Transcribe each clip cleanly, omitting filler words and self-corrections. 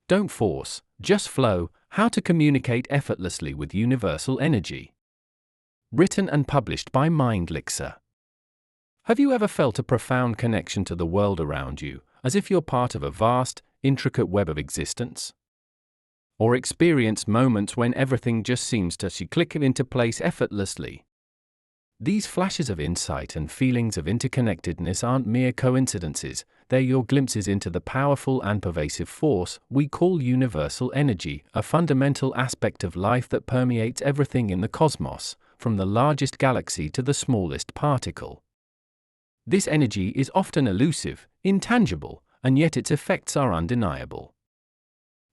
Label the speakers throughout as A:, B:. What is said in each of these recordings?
A: Don't force, just flow. How to communicate effortlessly with universal energy. Written and published by MindLixir. Have you ever felt a profound connection to the world around you, as if you're part of a vast, intricate web of existence? Or experienced moments when everything just seems to click into place effortlessly? These flashes of insight and feelings of interconnectedness aren't mere coincidences, they're your glimpses into the powerful and pervasive force we call universal energy, a fundamental aspect of life that permeates everything in the cosmos, from the largest galaxy to the smallest particle. This energy is often elusive, intangible, and yet its effects are undeniable.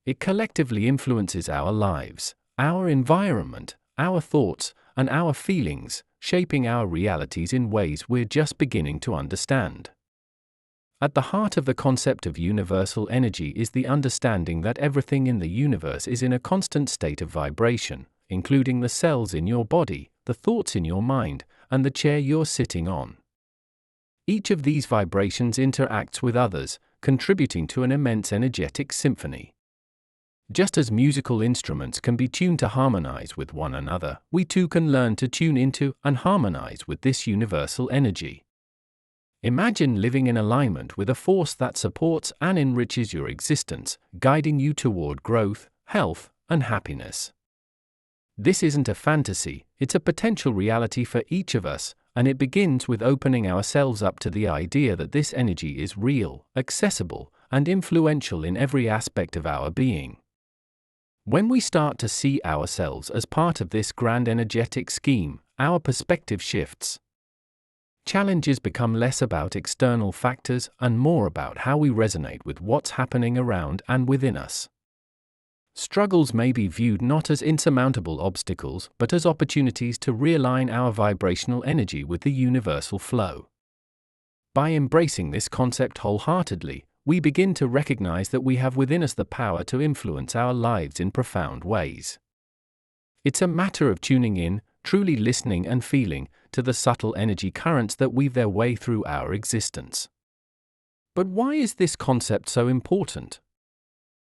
A: It collectively influences our lives, our environment, our thoughts, and our feelings, shaping our realities in ways we're just beginning to understand. At the heart of the concept of universal energy is the understanding that everything in the universe is in a constant state of vibration, including the cells in your body, the thoughts in your mind, and the chair you're sitting on. Each of these vibrations interacts with others, contributing to an immense energetic symphony. Just as musical instruments can be tuned to harmonize with one another, we too can learn to tune into and harmonize with this universal energy. Imagine living in alignment with a force that supports and enriches your existence, guiding you toward growth, health, and happiness. This isn't a fantasy, it's a potential reality for each of us, and it begins with opening ourselves up to the idea that this energy is real, accessible, and influential in every aspect of our being. When we start to see ourselves as part of this grand energetic scheme, our perspective shifts. Challenges become less about external factors and more about how we resonate with what's happening around and within us. Struggles may be viewed not as insurmountable obstacles but as opportunities to realign our vibrational energy with the universal flow. By embracing this concept wholeheartedly, we begin to recognize that we have within us the power to influence our lives in profound ways. It's a matter of tuning in, truly listening and feeling, to the subtle energy currents that weave their way through our existence. But why is this concept so important?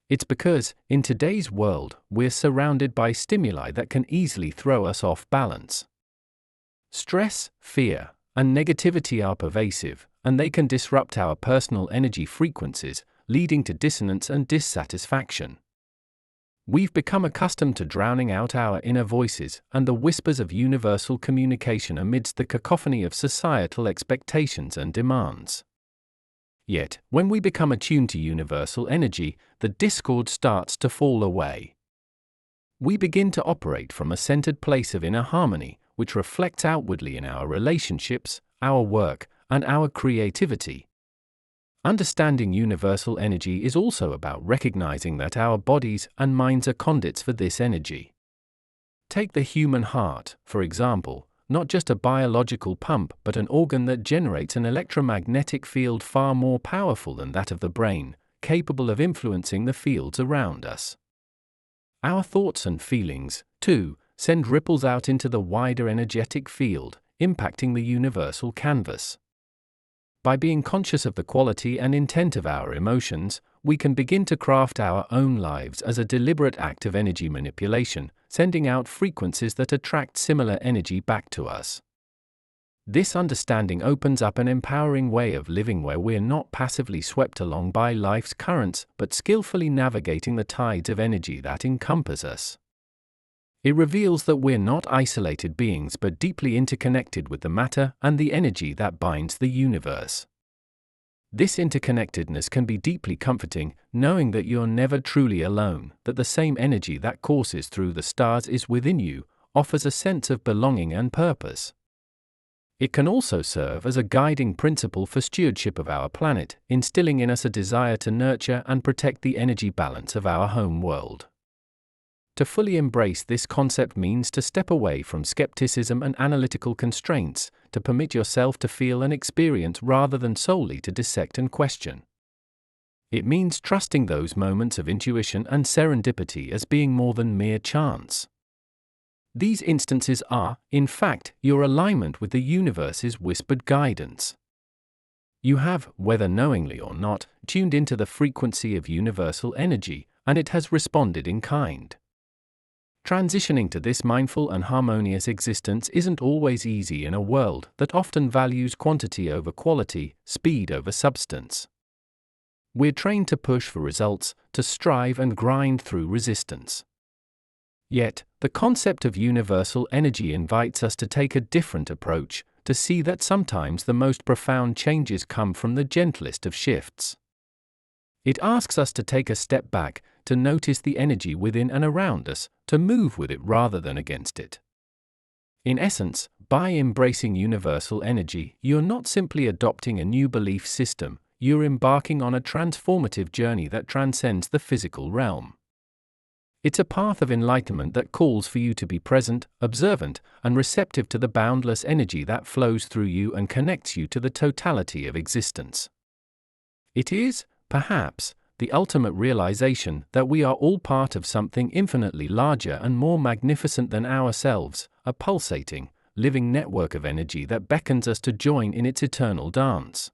A: It's because, in today's world, we're surrounded by stimuli that can easily throw us off balance. Stress, fear, and negativity are pervasive, and they can disrupt our personal energy frequencies, leading to dissonance and dissatisfaction. We've become accustomed to drowning out our inner voices and the whispers of universal communication amidst the cacophony of societal expectations and demands. Yet, when we become attuned to universal energy, the discord starts to fall away. We begin to operate from a centered place of inner harmony, which reflects outwardly in our relationships, our work, and our creativity. Understanding universal energy is also about recognizing that our bodies and minds are conduits for this energy. Take the human heart, for example, not just a biological pump but an organ that generates an electromagnetic field far more powerful than that of the brain, capable of influencing the fields around us. Our thoughts and feelings, too, send ripples out into the wider energetic field, impacting the universal canvas. By being conscious of the quality and intent of our emotions, we can begin to craft our own lives as a deliberate act of energy manipulation, sending out frequencies that attract similar energy back to us. This understanding opens up an empowering way of living where we're not passively swept along by life's currents, but skillfully navigating the tides of energy that encompass us. It reveals that we're not isolated beings but deeply interconnected with the matter and the energy that binds the universe. This interconnectedness can be deeply comforting, knowing that you're never truly alone, that the same energy that courses through the stars is within you, offers a sense of belonging and purpose. It can also serve as a guiding principle for stewardship of our planet, instilling in us a desire to nurture and protect the energy balance of our home world. To fully embrace this concept means to step away from skepticism and analytical constraints, to permit yourself to feel and experience rather than solely to dissect and question. It means trusting those moments of intuition and serendipity as being more than mere chance. These instances are, in fact, your alignment with the universe's whispered guidance. You have, whether knowingly or not, tuned into the frequency of universal energy, and it has responded in kind. Transitioning to this mindful and harmonious existence isn't always easy in a world that often values quantity over quality, speed over substance. We're trained to push for results, to strive and grind through resistance. Yet, the concept of universal energy invites us to take a different approach, to see that sometimes the most profound changes come from the gentlest of shifts. It asks us to take a step back, to notice the energy within and around us, to move with it rather than against it. In essence, by embracing universal energy, you're not simply adopting a new belief system, you're embarking on a transformative journey that transcends the physical realm. It's a path of enlightenment that calls for you to be present, observant, and receptive to the boundless energy that flows through you and connects you to the totality of existence. It is, perhaps, the ultimate realization that we are all part of something infinitely larger and more magnificent than ourselves, a pulsating, living network of energy that beckons us to join in its eternal dance.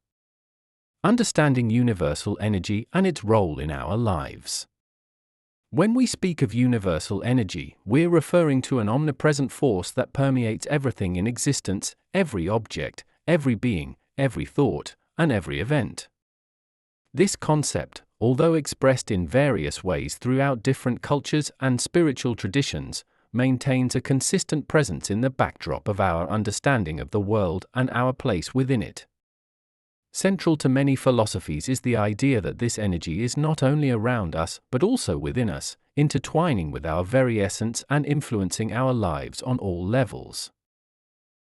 A: Understanding universal energy and its role in our lives. When we speak of universal energy, we're referring to an omnipresent force that permeates everything in existence, every object, every being, every thought, and every event. This concept, although expressed in various ways throughout different cultures and spiritual traditions, maintains a consistent presence in the backdrop of our understanding of the world and our place within it. Central to many philosophies is the idea that this energy is not only around us but also within us, intertwining with our very essence and influencing our lives on all levels.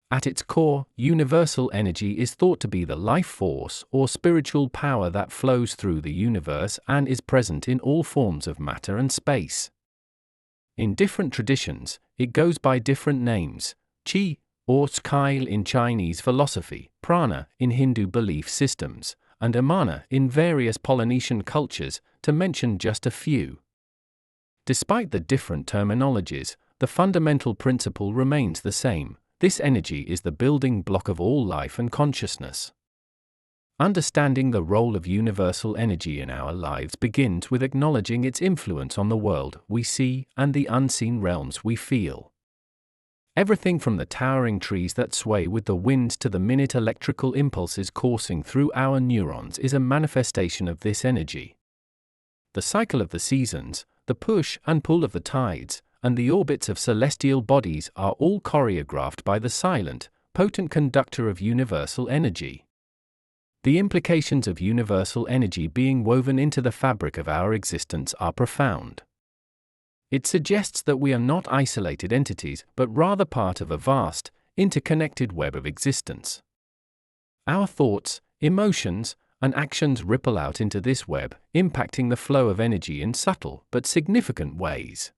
A: At its core, universal energy is thought to be the life force or spiritual power that flows through the universe and is present in all forms of matter and space. In different traditions, it goes by different names: Qi, or Skil in Chinese philosophy, Prana in Hindu belief systems, and Amana in various Polynesian cultures, to mention just a few. Despite the different terminologies, the fundamental principle remains the same: this energy is the building block of all life and consciousness. Understanding the role of universal energy in our lives begins with acknowledging its influence on the world we see and the unseen realms we feel. Everything from the towering trees that sway with the winds to the minute electrical impulses coursing through our neurons is a manifestation of this energy. The cycle of the seasons, the push and pull of the tides, and the orbits of celestial bodies are all choreographed by the silent, potent conductor of universal energy. The implications of universal energy being woven into the fabric of our existence are profound. It suggests that we are not isolated entities, but rather part of a vast, interconnected web of existence. Our thoughts, emotions, and actions ripple out into this web, impacting the flow of energy in subtle but significant ways.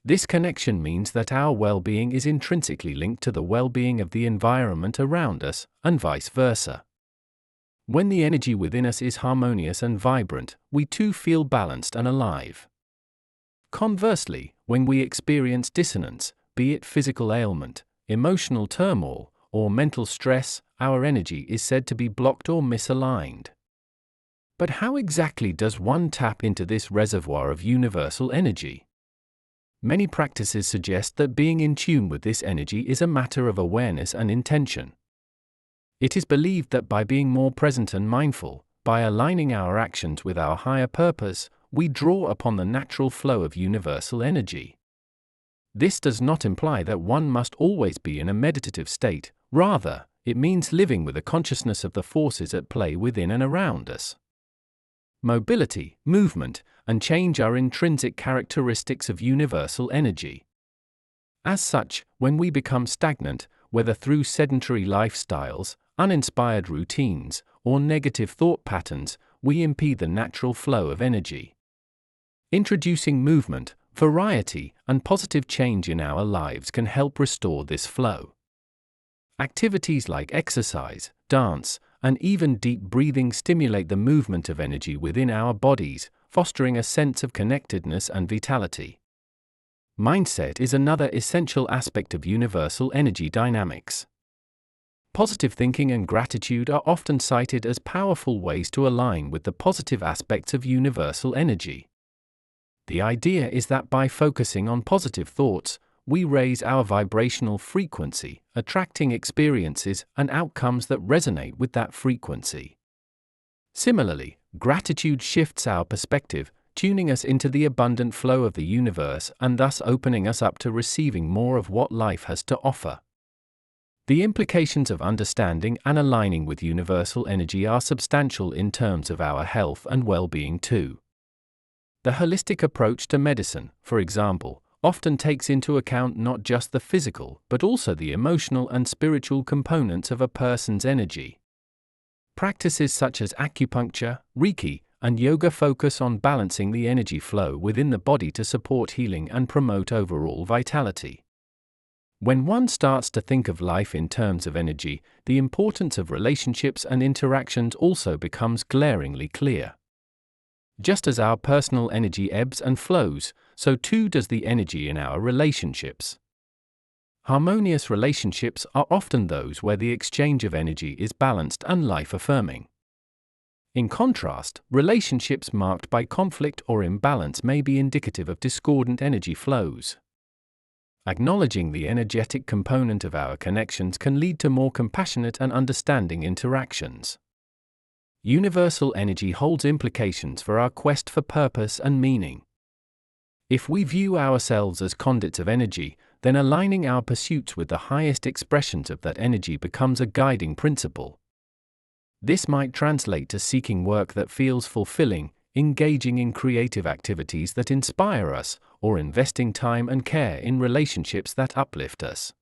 A: This connection means that our well-being is intrinsically linked to the well-being of the environment around us, and vice versa. When the energy within us is harmonious and vibrant, we too feel balanced and alive. Conversely, when we experience dissonance, be it physical ailment, emotional turmoil, or mental stress, our energy is said to be blocked or misaligned. But how exactly does one tap into this reservoir of universal energy? Many practices suggest that being in tune with this energy is a matter of awareness and intention. It is believed that by being more present and mindful, by aligning our actions with our higher purpose, we draw upon the natural flow of universal energy. This does not imply that one must always be in a meditative state, rather, it means living with a consciousness of the forces at play within and around us. Mobility, movement, and change are intrinsic characteristics of universal energy. As such, when we become stagnant, whether through sedentary lifestyles, uninspired routines, or negative thought patterns, we impede the natural flow of energy. Introducing movement, variety, and positive change in our lives can help restore this flow. Activities like exercise, dance, and even deep breathing stimulate the movement of energy within our bodies, fostering a sense of connectedness and vitality. Mindset is another essential aspect of universal energy dynamics. Positive thinking and gratitude are often cited as powerful ways to align with the positive aspects of universal energy. The idea is that by focusing on positive thoughts, we raise our vibrational frequency, attracting experiences and outcomes that resonate with that frequency. Similarly, gratitude shifts our perspective, tuning us into the abundant flow of the universe and thus opening us up to receiving more of what life has to offer. The implications of understanding and aligning with universal energy are substantial in terms of our health and well-being too. The holistic approach to medicine, for example, often takes into account not just the physical but also the emotional and spiritual components of a person's energy. Practices such as acupuncture, Reiki, and yoga focus on balancing the energy flow within the body to support healing and promote overall vitality. When one starts to think of life in terms of energy, the importance of relationships and interactions also becomes glaringly clear. Just as our personal energy ebbs and flows, so too does the energy in our relationships. Harmonious relationships are often those where the exchange of energy is balanced and life-affirming. In contrast, relationships marked by conflict or imbalance may be indicative of discordant energy flows. Acknowledging the energetic component of our connections can lead to more compassionate and understanding interactions. Universal energy holds implications for our quest for purpose and meaning. If we view ourselves as conduits of energy, then aligning our pursuits with the highest expressions of that energy becomes a guiding principle. This might translate to seeking work that feels fulfilling, engaging in creative activities that inspire us, or investing time and care in relationships that uplift us.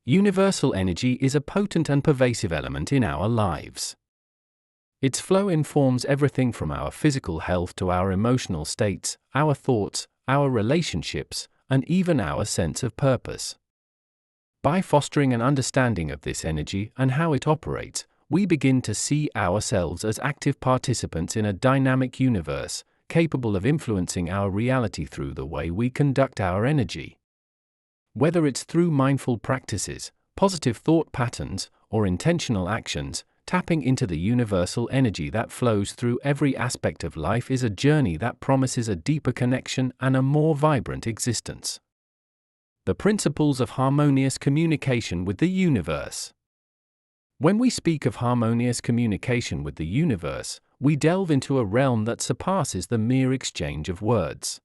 A: Universal energy is a potent and pervasive element in our lives. Its flow informs everything from our physical health to our emotional states, our thoughts, our relationships, and even our sense of purpose. By fostering an understanding of this energy and how it operates, we begin to see ourselves as active participants in a dynamic universe, capable of influencing our reality through the way we conduct our energy. Whether it's through mindful practices, positive thought patterns, or intentional actions, tapping into the universal energy that flows through every aspect of life is a journey that promises a deeper connection and a more vibrant existence. The principles of harmonious communication with the universe. When we speak of harmonious communication with the universe, we delve into a realm that surpasses the mere exchange of words.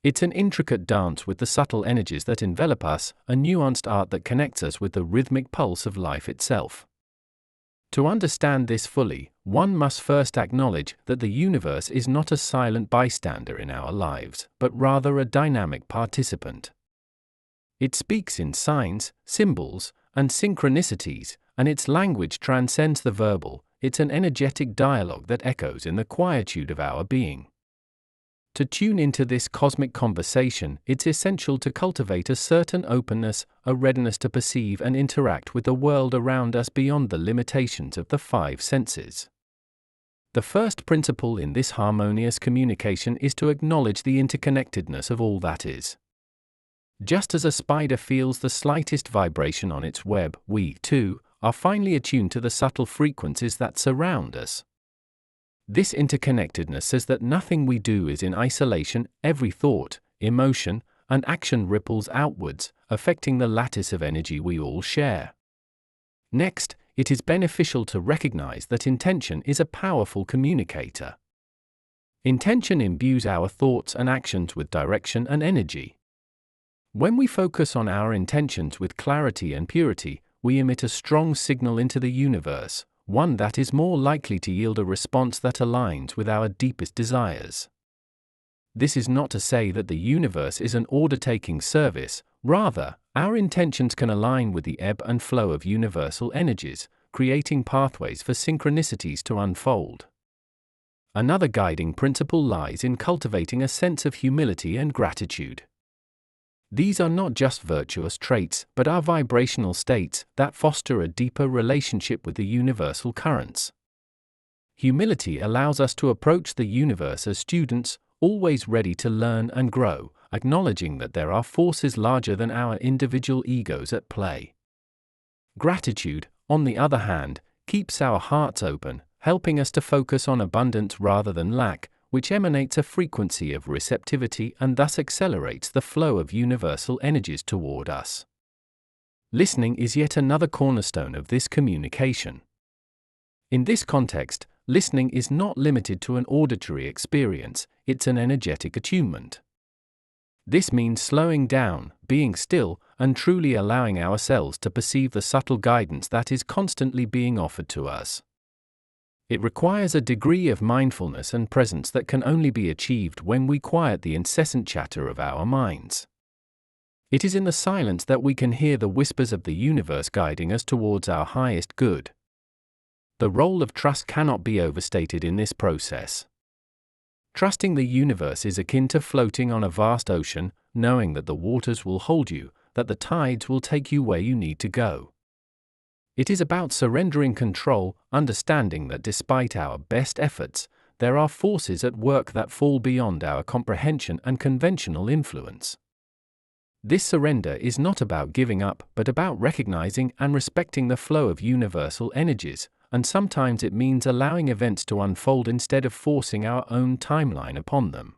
A: It's an intricate dance with the subtle energies that envelop us, a nuanced art that connects us with the rhythmic pulse of life itself. To understand this fully, one must first acknowledge that the universe is not a silent bystander in our lives, but rather a dynamic participant. It speaks in signs, symbols, and synchronicities, and its language transcends the verbal. It's an energetic dialogue that echoes in the quietude of our being. To tune into this cosmic conversation, it's essential to cultivate a certain openness, a readiness to perceive and interact with the world around us beyond the limitations of the five senses. The first principle in this harmonious communication is to acknowledge the interconnectedness of all that is. Just as a spider feels the slightest vibration on its web, we, too, are finely attuned to the subtle frequencies that surround us. This interconnectedness says that nothing we do is in isolation. Every thought, emotion, and action ripples outwards, affecting the lattice of energy we all share. Next, it is beneficial to recognize that intention is a powerful communicator. Intention imbues our thoughts and actions with direction and energy. When we focus on our intentions with clarity and purity, we emit a strong signal into the universe, one that is more likely to yield a response that aligns with our deepest desires. This is not to say that the universe is an order-taking service. Rather, our intentions can align with the ebb and flow of universal energies, creating pathways for synchronicities to unfold. Another guiding principle lies in cultivating a sense of humility and gratitude. These are not just virtuous traits, but are vibrational states that foster a deeper relationship with the universal currents. Humility allows us to approach the universe as students, always ready to learn and grow, acknowledging that there are forces larger than our individual egos at play. Gratitude, on the other hand, keeps our hearts open, helping us to focus on abundance rather than lack, which emanates a frequency of receptivity and thus accelerates the flow of universal energies toward us. Listening is yet another cornerstone of this communication. In this context, listening is not limited to an auditory experience, it's an energetic attunement. This means slowing down, being still, and truly allowing ourselves to perceive the subtle guidance that is constantly being offered to us. It requires a degree of mindfulness and presence that can only be achieved when we quiet the incessant chatter of our minds. It is in the silence that we can hear the whispers of the universe guiding us towards our highest good. The role of trust cannot be overstated in this process. Trusting the universe is akin to floating on a vast ocean, knowing that the waters will hold you, that the tides will take you where you need to go. It is about surrendering control, understanding that despite our best efforts, there are forces at work that fall beyond our comprehension and conventional influence. This surrender is not about giving up, but about recognizing and respecting the flow of universal energies, and sometimes it means allowing events to unfold instead of forcing our own timeline upon them.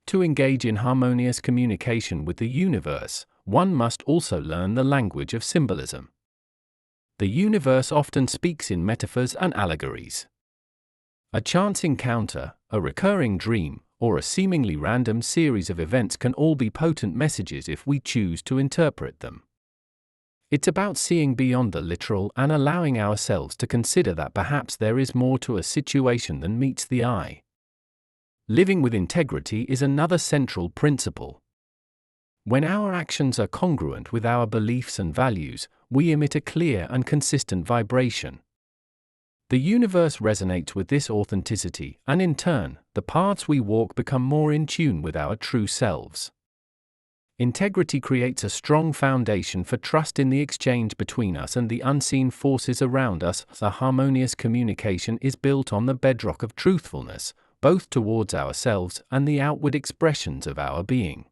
A: To engage in harmonious communication with the universe, one must also learn the language of symbolism. The universe often speaks in metaphors and allegories. A chance encounter, a recurring dream, or a seemingly random series of events can all be potent messages if we choose to interpret them. It's about seeing beyond the literal and allowing ourselves to consider that perhaps there is more to a situation than meets the eye. Living with integrity is another central principle. When our actions are congruent with our beliefs and values, we emit a clear and consistent vibration. The universe resonates with this authenticity, and in turn, the paths we walk become more in tune with our true selves. Integrity creates a strong foundation for trust in the exchange between us and the unseen forces around us. A harmonious communication is built on the bedrock of truthfulness, both towards ourselves and the outward expressions of our being.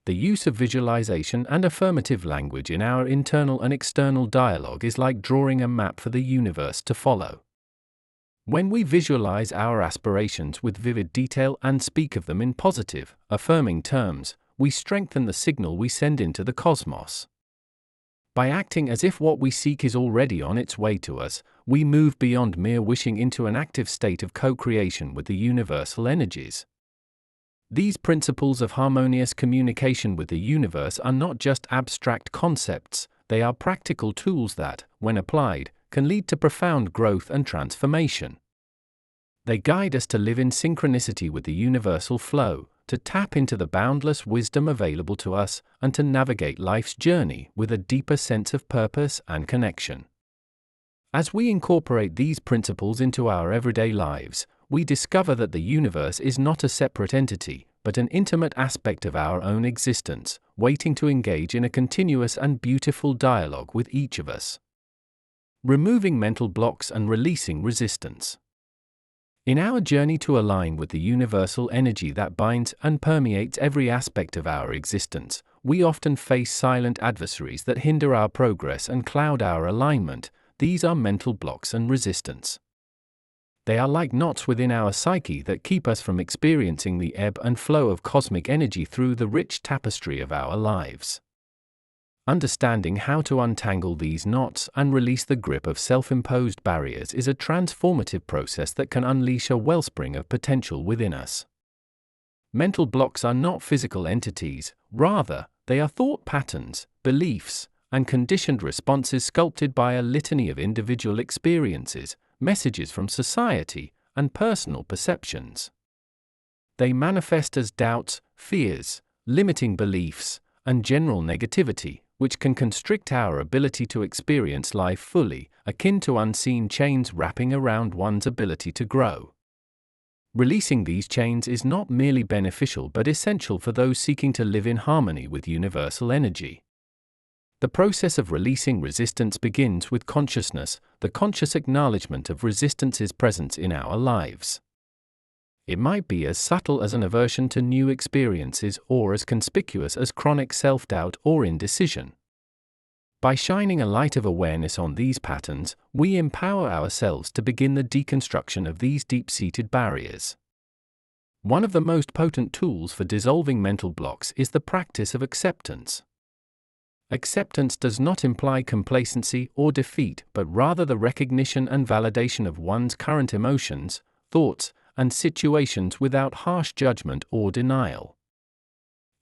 A: The use of visualization and affirmative language in our internal and external dialogue is like drawing a map for the universe to follow. When we visualize our aspirations with vivid detail and speak of them in positive, affirming terms, we strengthen the signal we send into the cosmos. By acting as if what we seek is already on its way to us, we move beyond mere wishing into an active state of co-creation with the universal energies. These principles of harmonious communication with the universe are not just abstract concepts, they are practical tools that, when applied, can lead to profound growth and transformation. They guide us to live in synchronicity with the universal flow, to tap into the boundless wisdom available to us, and to navigate life's journey with a deeper sense of purpose and connection. As we incorporate these principles into our everyday lives, we discover that the universe is not a separate entity, but an intimate aspect of our own existence, waiting to engage in a continuous and beautiful dialogue with each of us. Removing mental blocks and releasing resistance. In our journey to align with the universal energy that binds and permeates every aspect of our existence, we often face silent adversaries that hinder our progress and cloud our alignment. These are mental blocks and resistance. They are like knots within our psyche that keep us from experiencing the ebb and flow of cosmic energy through the rich tapestry of our lives. Understanding how to untangle these knots and release the grip of self-imposed barriers is a transformative process that can unleash a wellspring of potential within us. Mental blocks are not physical entities, rather, they are thought patterns, beliefs, and conditioned responses sculpted by a litany of individual experiences, messages from society, and personal perceptions. They manifest as doubts, fears, limiting beliefs, and general negativity, which can constrict our ability to experience life fully, akin to unseen chains wrapping around one's ability to grow. Releasing these chains is not merely beneficial but essential for those seeking to live in harmony with universal energy. The process of releasing resistance begins with consciousness, the conscious acknowledgement of resistance's presence in our lives. It might be as subtle as an aversion to new experiences or as conspicuous as chronic self-doubt or indecision. By shining a light of awareness on these patterns, we empower ourselves to begin the deconstruction of these deep-seated barriers. One of the most potent tools for dissolving mental blocks is the practice of acceptance. Acceptance does not imply complacency or defeat, but rather the recognition and validation of one's current emotions, thoughts, and situations without harsh judgment or denial.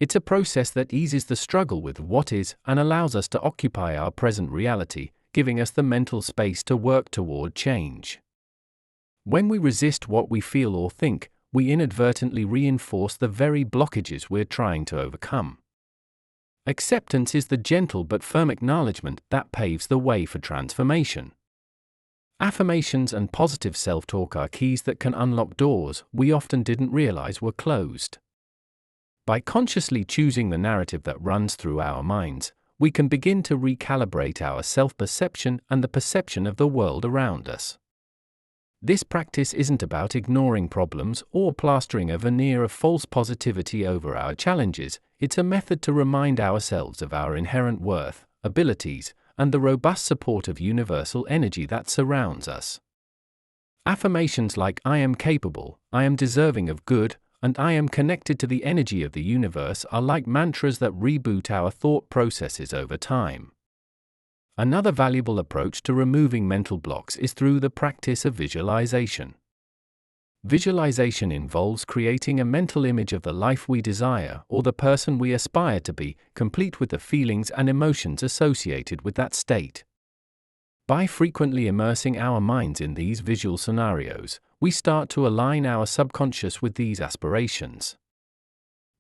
A: It's a process that eases the struggle with what is and allows us to occupy our present reality, giving us the mental space to work toward change. When we resist what we feel or think, we inadvertently reinforce the very blockages we're trying to overcome. Acceptance is the gentle but firm acknowledgement that paves the way for transformation. Affirmations and positive self-talk are keys that can unlock doors we often didn't realize were closed. By consciously choosing the narrative that runs through our minds, we can begin to recalibrate our self-perception and the perception of the world around us. This practice isn't about ignoring problems or plastering a veneer of false positivity over our challenges. It's a method to remind ourselves of our inherent worth, abilities, and the robust support of universal energy that surrounds us. Affirmations like "I am capable," "I am deserving of good," and "I am connected to the energy of the universe" are like mantras that reboot our thought processes over time. Another valuable approach to removing mental blocks is through the practice of visualization. Visualization involves creating a mental image of the life we desire or the person we aspire to be, complete with the feelings and emotions associated with that state. By frequently immersing our minds in these visual scenarios, we start to align our subconscious with these aspirations.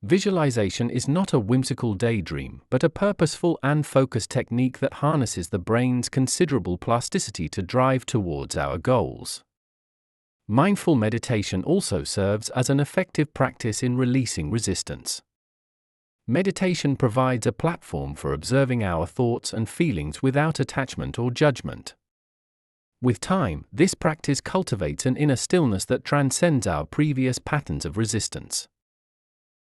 A: Visualization is not a whimsical daydream, but a purposeful and focused technique that harnesses the brain's considerable plasticity to drive towards our goals. Mindful meditation also serves as an effective practice in releasing resistance. Meditation provides a platform for observing our thoughts and feelings without attachment or judgment. With time, this practice cultivates an inner stillness that transcends our previous patterns of resistance.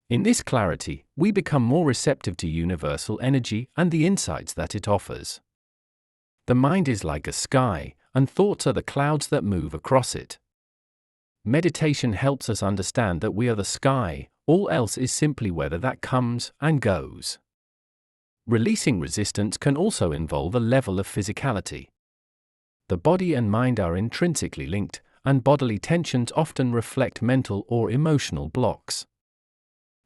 A: In this clarity, we become more receptive to universal energy and the insights that it offers. The mind is like a sky, and thoughts are the clouds that move across it. Meditation helps us understand that we are the sky, all else is simply weather that comes and goes. Releasing resistance can also involve a level of physicality. The body and mind are intrinsically linked, and bodily tensions often reflect mental or emotional blocks.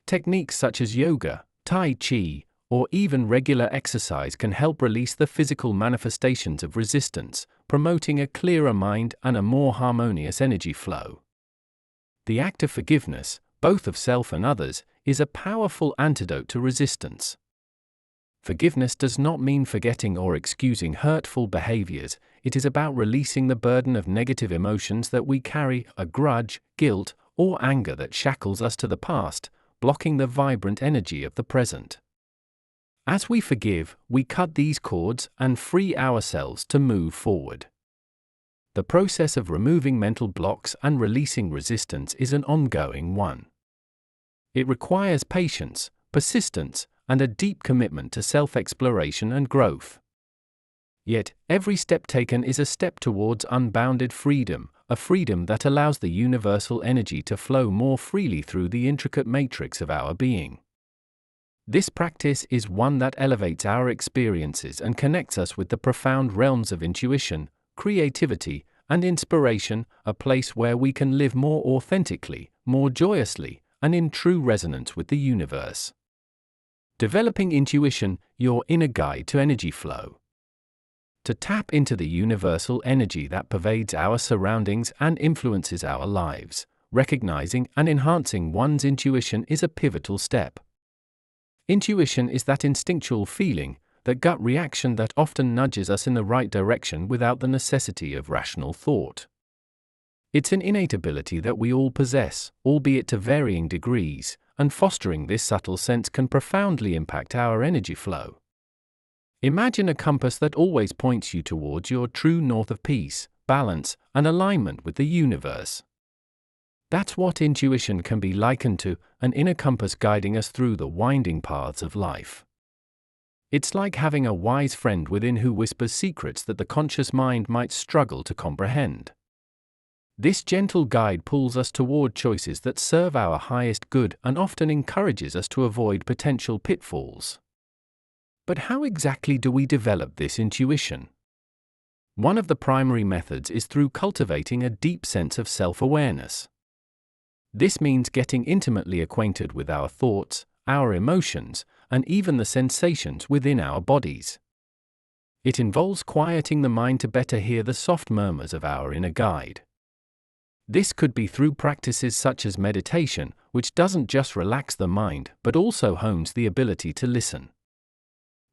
A: Techniques such as yoga, tai chi, or even regular exercise can help release the physical manifestations of resistance, promoting a clearer mind and a more harmonious energy flow. The act of forgiveness, both of self and others, is a powerful antidote to resistance. Forgiveness does not mean forgetting or excusing hurtful behaviors. It is about releasing the burden of negative emotions that we carry, a grudge, guilt, or anger that shackles us to the past, blocking the vibrant energy of the present. As we forgive, we cut these cords and free ourselves to move forward. The process of removing mental blocks and releasing resistance is an ongoing one. It requires patience, persistence, and a deep commitment to self-exploration and growth. Yet, every step taken is a step towards unbounded freedom, a freedom that allows the universal energy to flow more freely through the intricate matrix of our being. This practice is one that elevates our experiences and connects us with the profound realms of intuition, creativity, and inspiration, a place where we can live more authentically, more joyously, and in true resonance with the universe. Developing intuition, your inner guide to energy flow. To tap into the universal energy that pervades our surroundings and influences our lives, recognizing and enhancing one's intuition is a pivotal step. Intuition is that instinctual feeling, that gut reaction that often nudges us in the right direction without the necessity of rational thought. It's an innate ability that we all possess, albeit to varying degrees, and fostering this subtle sense can profoundly impact our energy flow. Imagine a compass that always points you towards your true north of peace, balance, and alignment with the universe. That's what intuition can be likened to, an inner compass guiding us through the winding paths of life. It's like having a wise friend within who whispers secrets that the conscious mind might struggle to comprehend. This gentle guide pulls us toward choices that serve our highest good and often encourages us to avoid potential pitfalls. But how exactly do we develop this intuition? One of the primary methods is through cultivating a deep sense of self-awareness. This means getting intimately acquainted with our thoughts, our emotions, and even the sensations within our bodies. It involves quieting the mind to better hear the soft murmurs of our inner guide. This could be through practices such as meditation, which doesn't just relax the mind but also hones the ability to listen.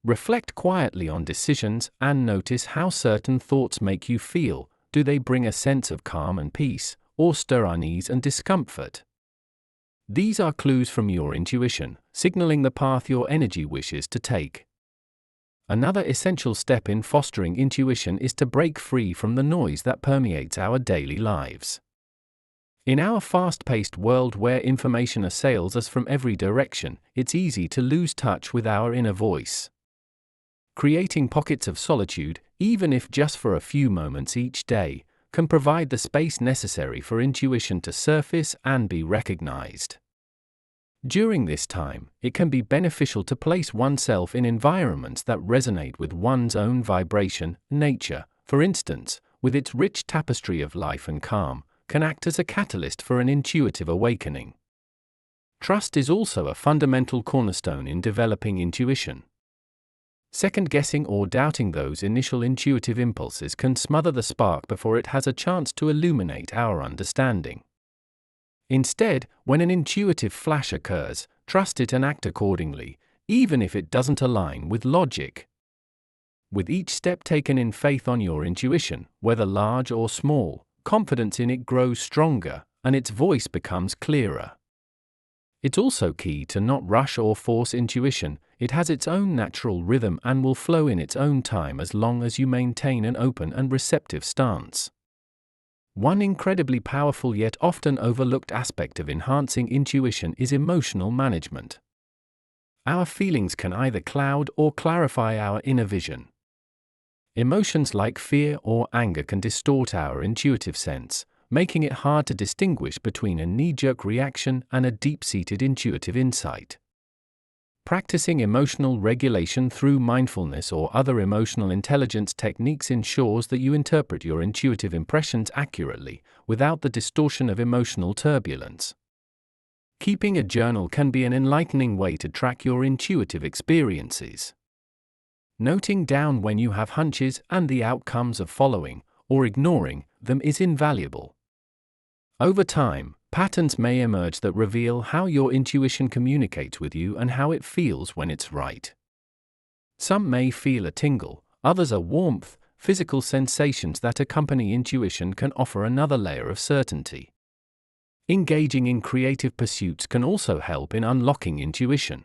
A: Reflect quietly on decisions and notice how certain thoughts make you feel. Do they bring a sense of calm and peace, or stir unease and discomfort? These are clues from your intuition, signaling the path your energy wishes to take. Another essential step in fostering intuition is to break free from the noise that permeates our daily lives. In our fast-paced world where information assails us from every direction, it's easy to lose touch with our inner voice. Creating pockets of solitude, even if just for a few moments each day, can provide the space necessary for intuition to surface and be recognized. During this time, it can be beneficial to place oneself in environments that resonate with one's own vibration. Nature, for instance, with its rich tapestry of life and calm, can act as a catalyst for an intuitive awakening. Trust is also a fundamental cornerstone in developing intuition. Second-guessing or doubting those initial intuitive impulses can smother the spark before it has a chance to illuminate our understanding. Instead, when an intuitive flash occurs, trust it and act accordingly, even if it doesn't align with logic. With each step taken in faith on your intuition, whether large or small, confidence in it grows stronger, and its voice becomes clearer. It's also key to not rush or force intuition. It has its own natural rhythm and will flow in its own time as long as you maintain an open and receptive stance. One incredibly powerful yet often overlooked aspect of enhancing intuition is emotional management. Our feelings can either cloud or clarify our inner vision. Emotions like fear or anger can distort our intuitive sense, making it hard to distinguish between a knee-jerk reaction and a deep-seated intuitive insight. Practicing emotional regulation through mindfulness or other emotional intelligence techniques ensures that you interpret your intuitive impressions accurately, without the distortion of emotional turbulence. Keeping a journal can be an enlightening way to track your intuitive experiences. Noting down when you have hunches and the outcomes of following or ignoring them is invaluable. Over time, patterns may emerge that reveal how your intuition communicates with you and how it feels when it's right. Some may feel a tingle, others a warmth. Physical sensations that accompany intuition can offer another layer of certainty. Engaging in creative pursuits can also help in unlocking intuition.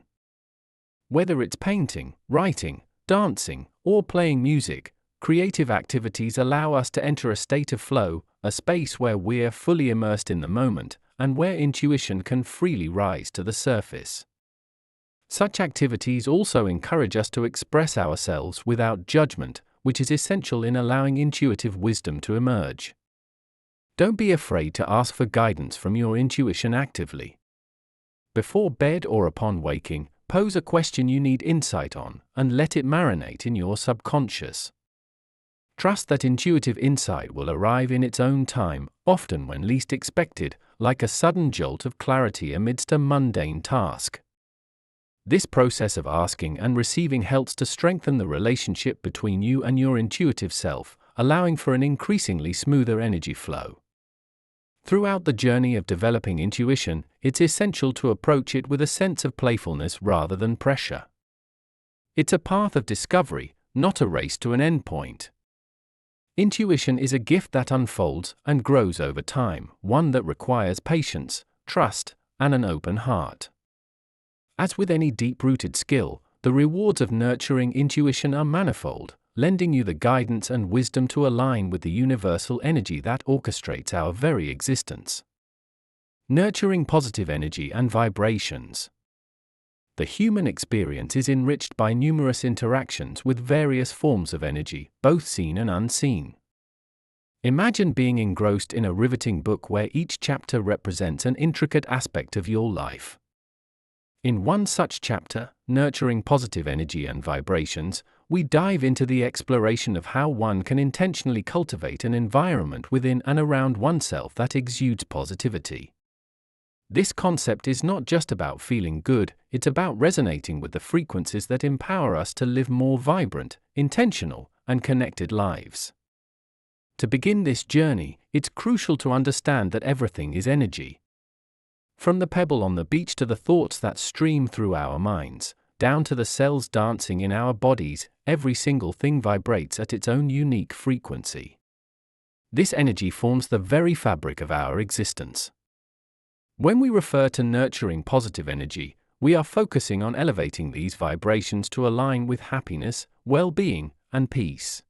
A: Whether it's painting, writing, dancing, or playing music, creative activities allow us to enter a state of flow, a space where we're fully immersed in the moment, and where intuition can freely rise to the surface. Such activities also encourage us to express ourselves without judgment, which is essential in allowing intuitive wisdom to emerge. Don't be afraid to ask for guidance from your intuition actively. Before bed or upon waking, pose a question you need insight on, and let it marinate in your subconscious. Trust that intuitive insight will arrive in its own time, often when least expected, like a sudden jolt of clarity amidst a mundane task. This process of asking and receiving helps to strengthen the relationship between you and your intuitive self, allowing for an increasingly smoother energy flow. Throughout the journey of developing intuition, it's essential to approach it with a sense of playfulness rather than pressure. It's a path of discovery, not a race to an endpoint. Intuition is a gift that unfolds and grows over time, one that requires patience, trust, and an open heart. As with any deep-rooted skill, the rewards of nurturing intuition are manifold, lending you the guidance and wisdom to align with the universal energy that orchestrates our very existence. Nurturing positive energy and vibrations. The human experience is enriched by numerous interactions with various forms of energy, both seen and unseen. Imagine being engrossed in a riveting book where each chapter represents an intricate aspect of your life. In one such chapter, Nurturing Positive Energy and Vibrations, we dive into the exploration of how one can intentionally cultivate an environment within and around oneself that exudes positivity. This concept is not just about feeling good, it's about resonating with the frequencies that empower us to live more vibrant, intentional, and connected lives. To begin this journey, it's crucial to understand that everything is energy. From the pebble on the beach to the thoughts that stream through our minds, down to the cells dancing in our bodies, every single thing vibrates at its own unique frequency. This energy forms the very fabric of our existence. When we refer to nurturing positive energy, we are focusing on elevating these vibrations to align with happiness, well-being, and peace.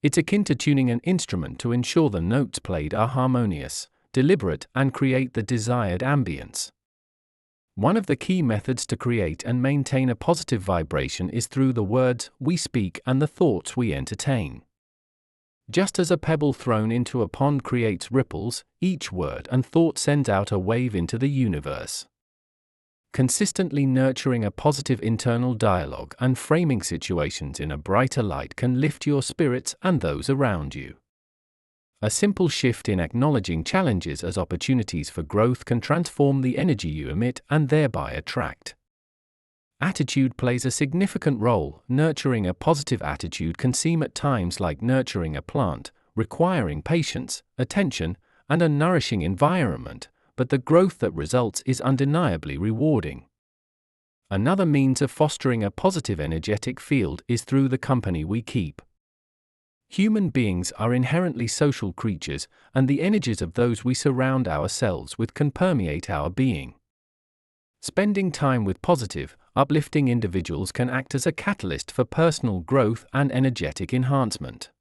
A: It's akin to tuning an instrument to ensure the notes played are harmonious, deliberate, and create the desired ambience. One of the key methods to create and maintain a positive vibration is through the words we speak and the thoughts we entertain. Just as a pebble thrown into a pond creates ripples, each word and thought sends out a wave into the universe. Consistently nurturing a positive internal dialogue and framing situations in a brighter light can lift your spirits and those around you. A simple shift in acknowledging challenges as opportunities for growth can transform the energy you emit and thereby attract. Attitude plays a significant role. Nurturing a positive attitude can seem at times like nurturing a plant, requiring patience, attention, and a nourishing environment, but the growth that results is undeniably rewarding. Another means of fostering a positive energetic field is through the company we keep. Human beings are inherently social creatures, and the energies of those we surround ourselves with can permeate our being. Spending time with positive, uplifting individuals can act as a catalyst for personal growth and energetic enhancement.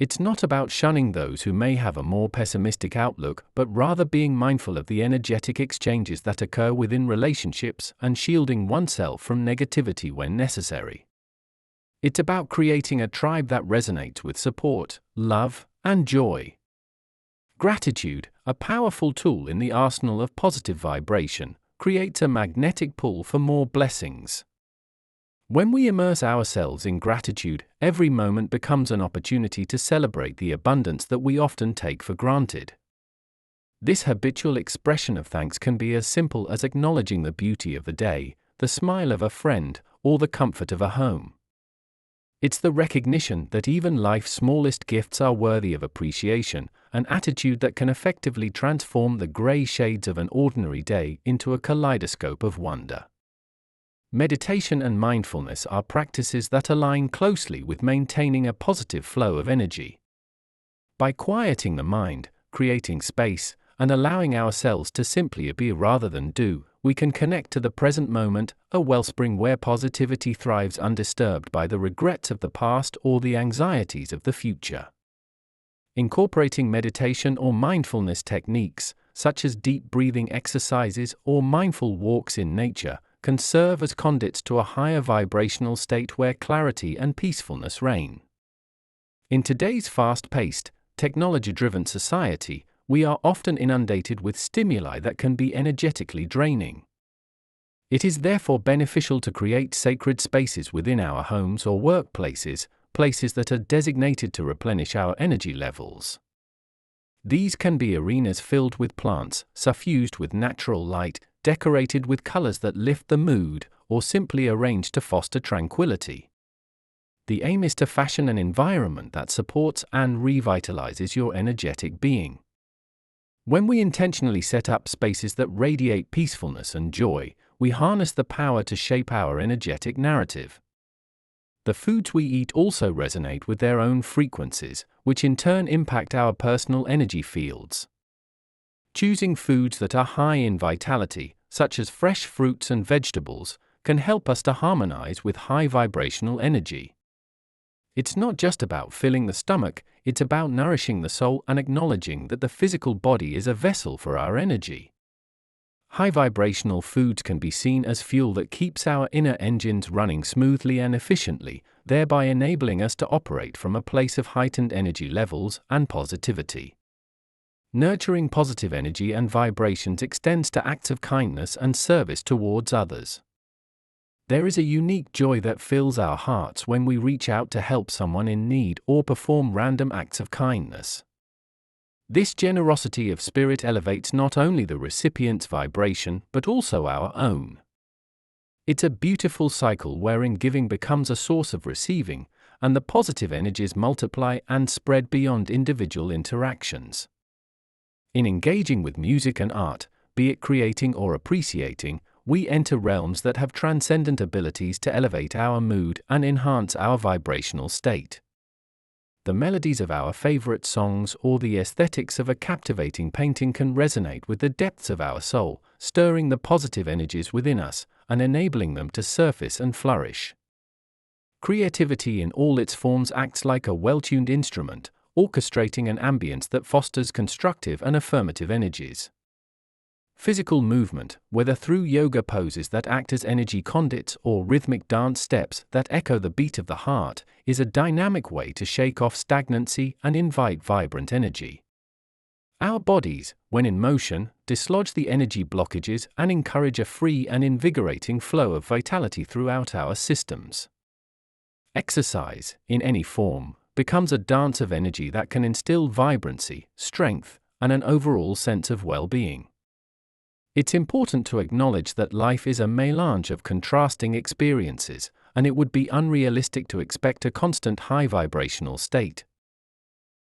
A: It's not about shunning those who may have a more pessimistic outlook, but rather being mindful of the energetic exchanges that occur within relationships and shielding oneself from negativity when necessary. It's about creating a tribe that resonates with support, love, and joy. Gratitude, a powerful tool in the arsenal of positive vibration, creates a magnetic pull for more blessings. When we immerse ourselves in gratitude, every moment becomes an opportunity to celebrate the abundance that we often take for granted. This habitual expression of thanks can be as simple as acknowledging the beauty of the day, the smile of a friend, or the comfort of a home. It's the recognition that even life's smallest gifts are worthy of appreciation, an attitude that can effectively transform the gray shades of an ordinary day into a kaleidoscope of wonder. Meditation and mindfulness are practices that align closely with maintaining a positive flow of energy. By quieting the mind, creating space, and allowing ourselves to simply be rather than do, we can connect to the present moment, a wellspring where positivity thrives undisturbed by the regrets of the past or the anxieties of the future. Incorporating meditation or mindfulness techniques, such as deep breathing exercises or mindful walks in nature, can serve as conduits to a higher vibrational state where clarity and peacefulness reign. In today's fast-paced, technology-driven society, we are often inundated with stimuli that can be energetically draining. It is therefore beneficial to create sacred spaces within our homes or workplaces, places that are designated to replenish our energy levels. These can be arenas filled with plants, suffused with natural light, decorated with colors that lift the mood, or simply arranged to foster tranquility. The aim is to fashion an environment that supports and revitalizes your energetic being. When we intentionally set up spaces that radiate peacefulness and joy, we harness the power to shape our energetic narrative. The foods we eat also resonate with their own frequencies, which in turn impact our personal energy fields. Choosing foods that are high in vitality, such as fresh fruits and vegetables, can help us to harmonize with high vibrational energy. It's not just about filling the stomach, it's about nourishing the soul and acknowledging that the physical body is a vessel for our energy. High vibrational foods can be seen as fuel that keeps our inner engines running smoothly and efficiently, thereby enabling us to operate from a place of heightened energy levels and positivity. Nurturing positive energy and vibrations extends to acts of kindness and service towards others. There is a unique joy that fills our hearts when we reach out to help someone in need or perform random acts of kindness. This generosity of spirit elevates not only the recipient's vibration but also our own. It's a beautiful cycle wherein giving becomes a source of receiving, and the positive energies multiply and spread beyond individual interactions. In engaging with music and art, be it creating or appreciating, we enter realms that have transcendent abilities to elevate our mood and enhance our vibrational state. The melodies of our favorite songs or the aesthetics of a captivating painting can resonate with the depths of our soul, stirring the positive energies within us and enabling them to surface and flourish. Creativity in all its forms acts like a well-tuned instrument, orchestrating an ambience that fosters constructive and affirmative energies. Physical movement, whether through yoga poses that act as energy conduits or rhythmic dance steps that echo the beat of the heart, is a dynamic way to shake off stagnancy and invite vibrant energy. Our bodies, when in motion, dislodge the energy blockages and encourage a free and invigorating flow of vitality throughout our systems. Exercise, in any form, becomes a dance of energy that can instill vibrancy, strength, and an overall sense of well-being. It's important to acknowledge that life is a melange of contrasting experiences, and it would be unrealistic to expect a constant high vibrational state.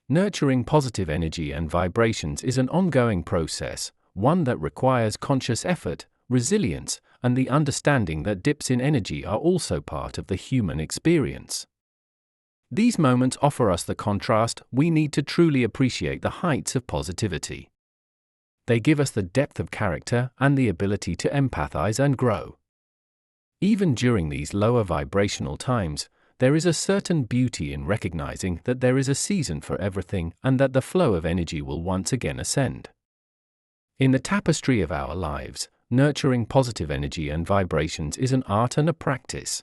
A: Nurturing positive energy and vibrations is an ongoing process, one that requires conscious effort, resilience, and the understanding that dips in energy are also part of the human experience. These moments offer us the contrast we need to truly appreciate the heights of positivity. They give us the depth of character and the ability to empathize and grow. Even during these lower vibrational times, there is a certain beauty in recognizing that there is a season for everything and that the flow of energy will once again ascend. In the tapestry of our lives, nurturing positive energy and vibrations is an art and a practice.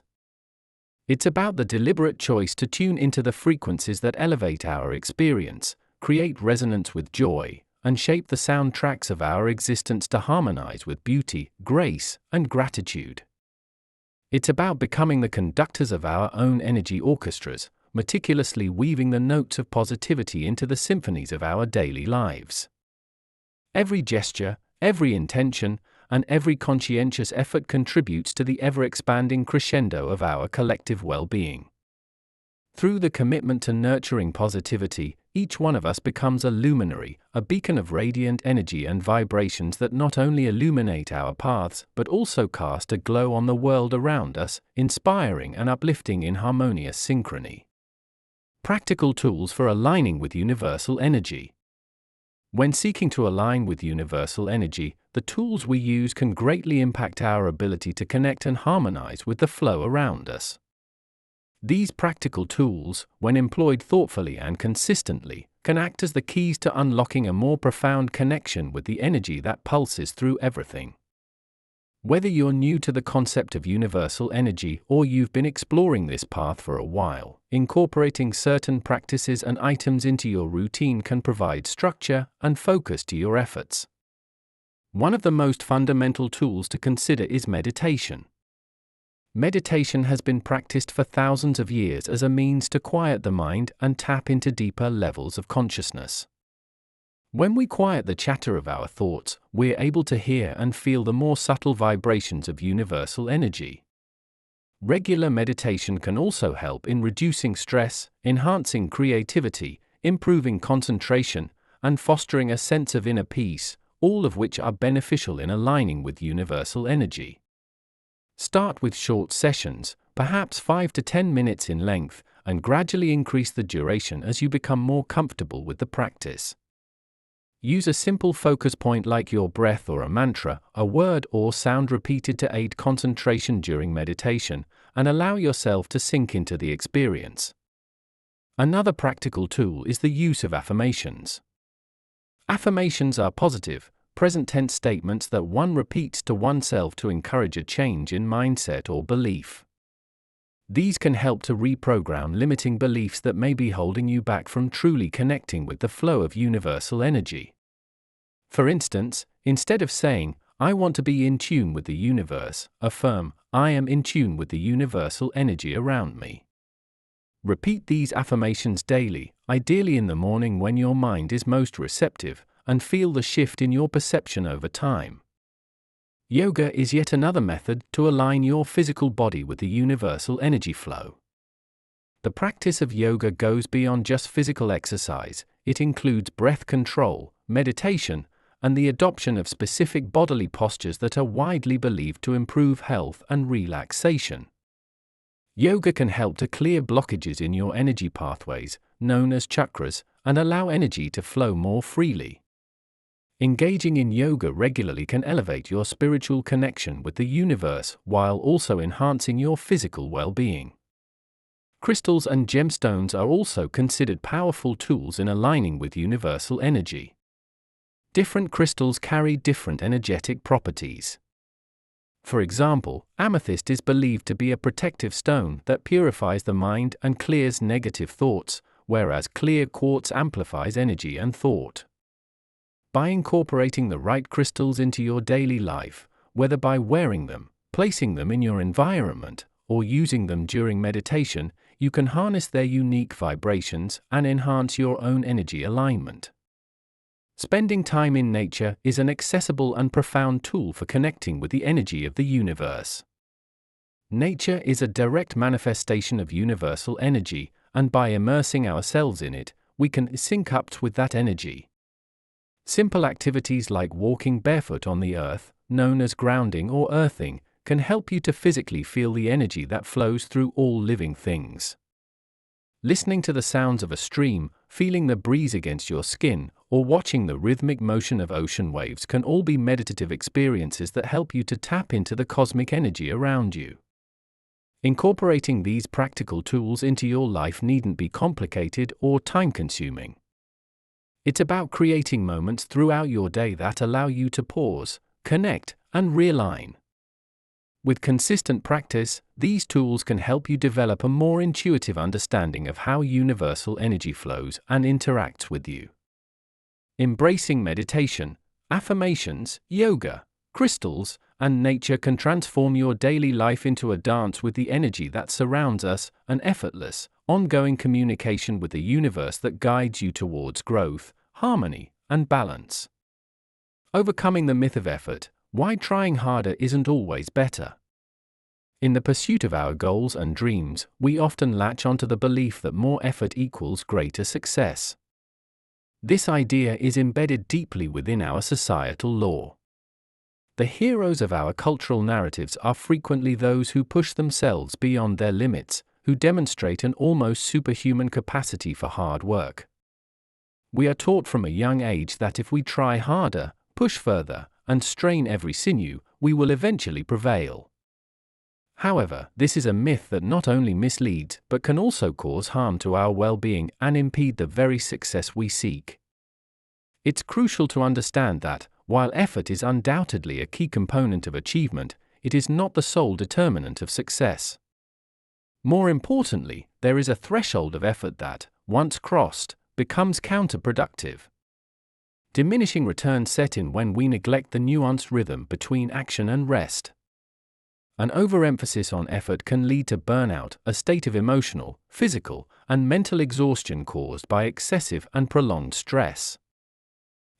A: It's about the deliberate choice to tune into the frequencies that elevate our experience, create resonance with joy, and shape the soundtracks of our existence to harmonize with beauty, grace, and gratitude. It's about becoming the conductors of our own energy orchestras, meticulously weaving the notes of positivity into the symphonies of our daily lives. Every gesture, every intention, and every conscientious effort contributes to the ever-expanding crescendo of our collective well-being. Through the commitment to nurturing positivity, each one of us becomes a luminary, a beacon of radiant energy and vibrations that not only illuminate our paths but also cast a glow on the world around us, inspiring and uplifting in harmonious synchrony. Practical tools for aligning with universal energy. When seeking to align with universal energy, the tools we use can greatly impact our ability to connect and harmonize with the flow around us. These practical tools, when employed thoughtfully and consistently, can act as the keys to unlocking a more profound connection with the energy that pulses through everything. Whether you're new to the concept of universal energy or you've been exploring this path for a while, incorporating certain practices and items into your routine can provide structure and focus to your efforts. One of the most fundamental tools to consider is meditation. Meditation has been practiced for thousands of years as a means to quiet the mind and tap into deeper levels of consciousness. When we quiet the chatter of our thoughts, we're able to hear and feel the more subtle vibrations of universal energy. Regular meditation can also help in reducing stress, enhancing creativity, improving concentration, and fostering a sense of inner peace, all of which are beneficial in aligning with universal energy. Start with short sessions, perhaps 5 to 10 minutes in length, and gradually increase the duration as you become more comfortable with the practice. Use a simple focus point like your breath or a mantra, a word or sound repeated to aid concentration during meditation, and allow yourself to sink into the experience. Another practical tool is the use of affirmations. Affirmations are positive, present-tense statements that one repeats to oneself to encourage a change in mindset or belief. These can help to reprogram limiting beliefs that may be holding you back from truly connecting with the flow of universal energy. For instance, instead of saying, "I want to be in tune with the universe," affirm, "I am in tune with the universal energy around me." Repeat these affirmations daily, ideally in the morning when your mind is most receptive, and feel the shift in your perception over time. Yoga is yet another method to align your physical body with the universal energy flow. The practice of yoga goes beyond just physical exercise. It includes breath control, meditation, and the adoption of specific bodily postures that are widely believed to improve health and relaxation. Yoga can help to clear blockages in your energy pathways, known as chakras, and allow energy to flow more freely. Engaging in yoga regularly can elevate your spiritual connection with the universe while also enhancing your physical well-being. Crystals and gemstones are also considered powerful tools in aligning with universal energy. Different crystals carry different energetic properties. For example, amethyst is believed to be a protective stone that purifies the mind and clears negative thoughts, whereas clear quartz amplifies energy and thought. By incorporating the right crystals into your daily life, whether by wearing them, placing them in your environment, or using them during meditation, you can harness their unique vibrations and enhance your own energy alignment. Spending time in nature is an accessible and profound tool for connecting with the energy of the universe. Nature is a direct manifestation of universal energy, and by immersing ourselves in it, we can sync up with that energy. Simple activities like walking barefoot on the earth, known as grounding or earthing, can help you to physically feel the energy that flows through all living things. Listening to the sounds of a stream, feeling the breeze against your skin, or watching the rhythmic motion of ocean waves can all be meditative experiences that help you to tap into the cosmic energy around you. Incorporating these practical tools into your life needn't be complicated or time-consuming. It's about creating moments throughout your day that allow you to pause, connect, and realign. With consistent practice, these tools can help you develop a more intuitive understanding of how universal energy flows and interacts with you. Embracing meditation, affirmations, yoga, crystals, and nature can transform your daily life into a dance with the energy that surrounds us, an effortless, ongoing communication with the universe that guides you towards growth, harmony, and balance. Overcoming the myth of effort, why trying harder isn't always better. In the pursuit of our goals and dreams, we often latch onto the belief that more effort equals greater success. This idea is embedded deeply within our societal lore. The heroes of our cultural narratives are frequently those who push themselves beyond their limits, who demonstrate an almost superhuman capacity for hard work. We are taught from a young age that if we try harder, push further, and strain every sinew, we will eventually prevail. However, this is a myth that not only misleads but can also cause harm to our well-being and impede the very success we seek. It's crucial to understand that, while effort is undoubtedly a key component of achievement, it is not the sole determinant of success. More importantly, there is a threshold of effort that, once crossed, becomes counterproductive. Diminishing returns set in when we neglect the nuanced rhythm between action and rest. An overemphasis on effort can lead to burnout, a state of emotional, physical, and mental exhaustion caused by excessive and prolonged stress.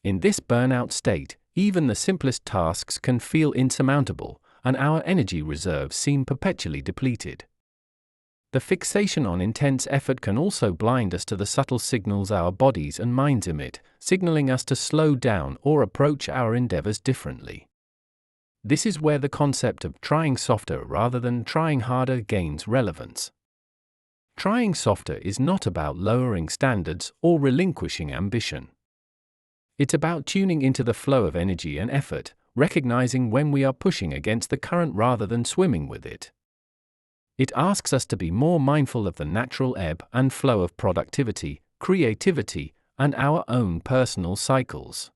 A: In this burnout state, even the simplest tasks can feel insurmountable, and our energy reserves seem perpetually depleted. The fixation on intense effort can also blind us to the subtle signals our bodies and minds emit, signaling us to slow down or approach our endeavors differently. This is where the concept of trying softer rather than trying harder gains relevance. Trying softer is not about lowering standards or relinquishing ambition. It's about tuning into the flow of energy and effort, recognizing when we are pushing against the current rather than swimming with it. It asks us to be more mindful of the natural ebb and flow of productivity, creativity, and our own personal cycles.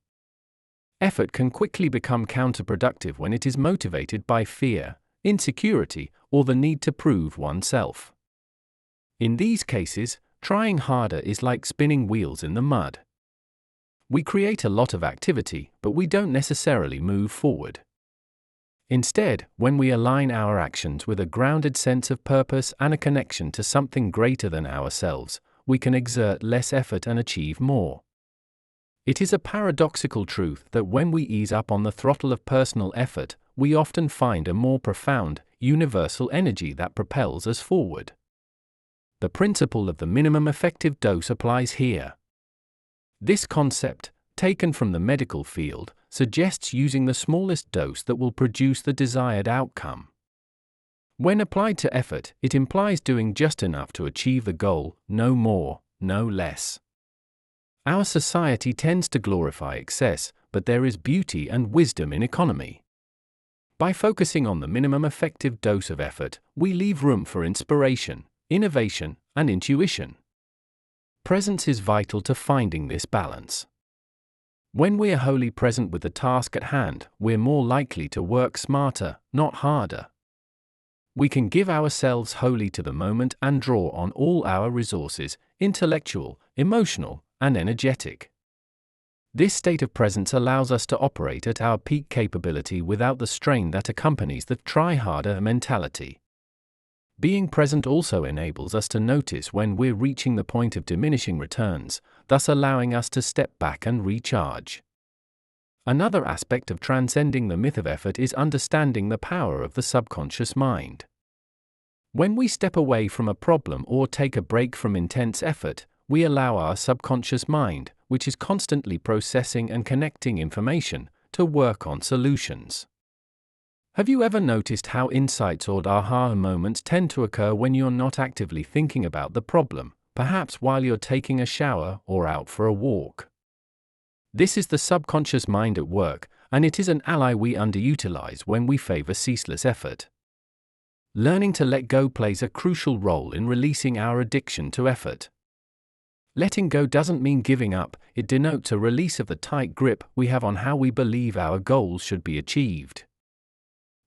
A: Effort can quickly become counterproductive when it is motivated by fear, insecurity, or the need to prove oneself. In these cases, trying harder is like spinning wheels in the mud. We create a lot of activity, but we don't necessarily move forward. Instead, when we align our actions with a grounded sense of purpose and a connection to something greater than ourselves, we can exert less effort and achieve more. It is a paradoxical truth that when we ease up on the throttle of personal effort, we often find a more profound, universal energy that propels us forward. The principle of the minimum effective dose applies here. This concept, taken from the medical field, suggests using the smallest dose that will produce the desired outcome. When applied to effort, it implies doing just enough to achieve the goal, no more, no less. Our society tends to glorify excess, but there is beauty and wisdom in economy. By focusing on the minimum effective dose of effort, we leave room for inspiration, innovation, and intuition. Presence is vital to finding this balance. When we're wholly present with the task at hand, we're more likely to work smarter, not harder. We can give ourselves wholly to the moment and draw on all our resources, intellectual, emotional, and energetic. This state of presence allows us to operate at our peak capability without the strain that accompanies the try harder mentality. Being present also enables us to notice when we're reaching the point of diminishing returns, thus allowing us to step back and recharge. Another aspect of transcending the myth of effort is understanding the power of the subconscious mind. When we step away from a problem or take a break from intense effort, we allow our subconscious mind, which is constantly processing and connecting information, to work on solutions. Have you ever noticed how insights or aha moments tend to occur when you're not actively thinking about the problem, perhaps while you're taking a shower or out for a walk? This is the subconscious mind at work, and it is an ally we underutilize when we favor ceaseless effort. Learning to let go plays a crucial role in releasing our addiction to effort. Letting go doesn't mean giving up, it denotes a release of the tight grip we have on how we believe our goals should be achieved.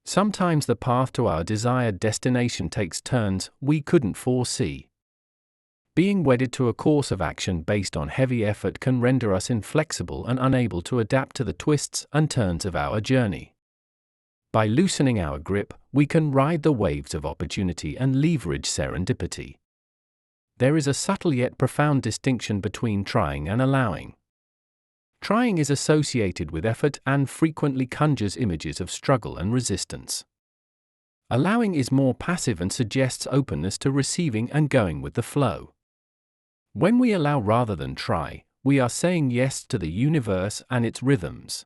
A: Sometimes the path to our desired destination takes turns we couldn't foresee. Being wedded to a course of action based on heavy effort can render us inflexible and unable to adapt to the twists and turns of our journey. By loosening our grip, we can ride the waves of opportunity and leverage serendipity. There is a subtle yet profound distinction between trying and allowing. Trying is associated with effort and frequently conjures images of struggle and resistance. Allowing is more passive and suggests openness to receiving and going with the flow. When we allow rather than try, we are saying yes to the universe and its rhythms.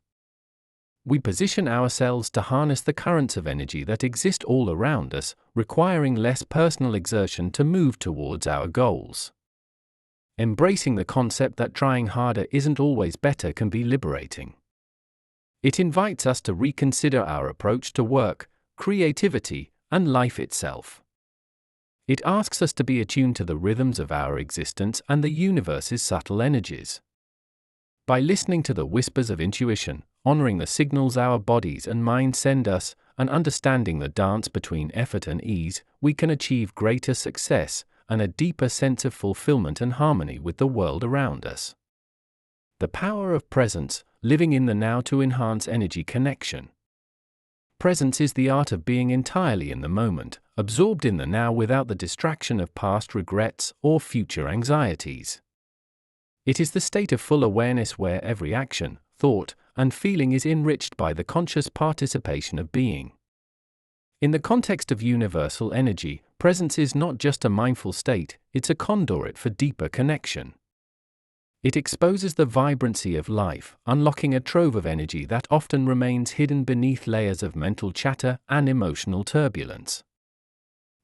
A: We position ourselves to harness the currents of energy that exist all around us, requiring less personal exertion to move towards our goals. Embracing the concept that trying harder isn't always better can be liberating. It invites us to reconsider our approach to work, creativity, and life itself. It asks us to be attuned to the rhythms of our existence and the universe's subtle energies. By listening to the whispers of intuition, honoring the signals our bodies and minds send us, and understanding the dance between effort and ease, we can achieve greater success and a deeper sense of fulfillment and harmony with the world around us. The power of presence, living in the now to enhance energy connection. Presence is the art of being entirely in the moment, absorbed in the now without the distraction of past regrets or future anxieties. It is the state of full awareness where every action, thought, and feeling is enriched by the conscious participation of being. In the context of universal energy, presence is not just a mindful state, it's a conduit for deeper connection. It exposes the vibrancy of life, unlocking a trove of energy that often remains hidden beneath layers of mental chatter and emotional turbulence.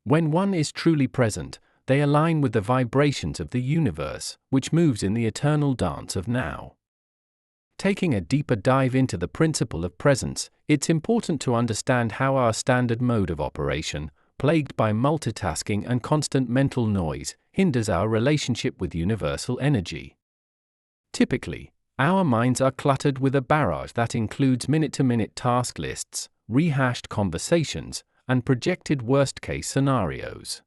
A: When one is truly present, they align with the vibrations of the universe, which moves in the eternal dance of now. Taking a deeper dive into the principle of presence, it's important to understand how our standard mode of operation, plagued by multitasking and constant mental noise, hinders our relationship with universal energy. Typically, our minds are cluttered with a barrage that includes minute-to-minute task lists, rehashed conversations, and projected worst-case scenarios.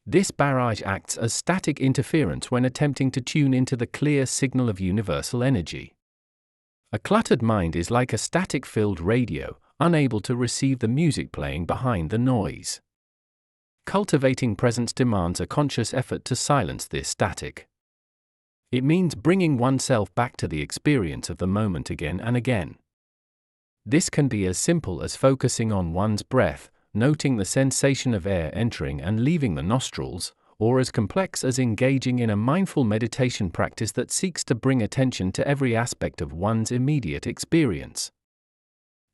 A: This barrage acts as static interference when attempting to tune into the clear signal of universal energy. A cluttered mind is like a static-filled radio, unable to receive the music playing behind the noise. Cultivating presence demands a conscious effort to silence this static. It means bringing oneself back to the experience of the moment again and again. This can be as simple as focusing on one's breath, noting the sensation of air entering and leaving the nostrils, or as complex as engaging in a mindful meditation practice that seeks to bring attention to every aspect of one's immediate experience.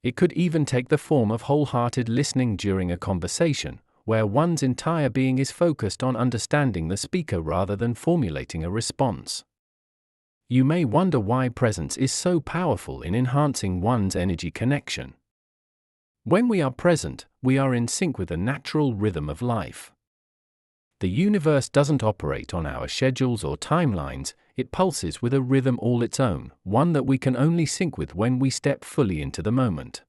A: It could even take the form of wholehearted listening during a conversation, where one's entire being is focused on understanding the speaker rather than formulating a response. You may wonder why presence is so powerful in enhancing one's energy connection. When we are present, we are in sync with the natural rhythm of life. The universe doesn't operate on our schedules or timelines, it pulses with a rhythm all its own, one that we can only sync with when we step fully into the moment.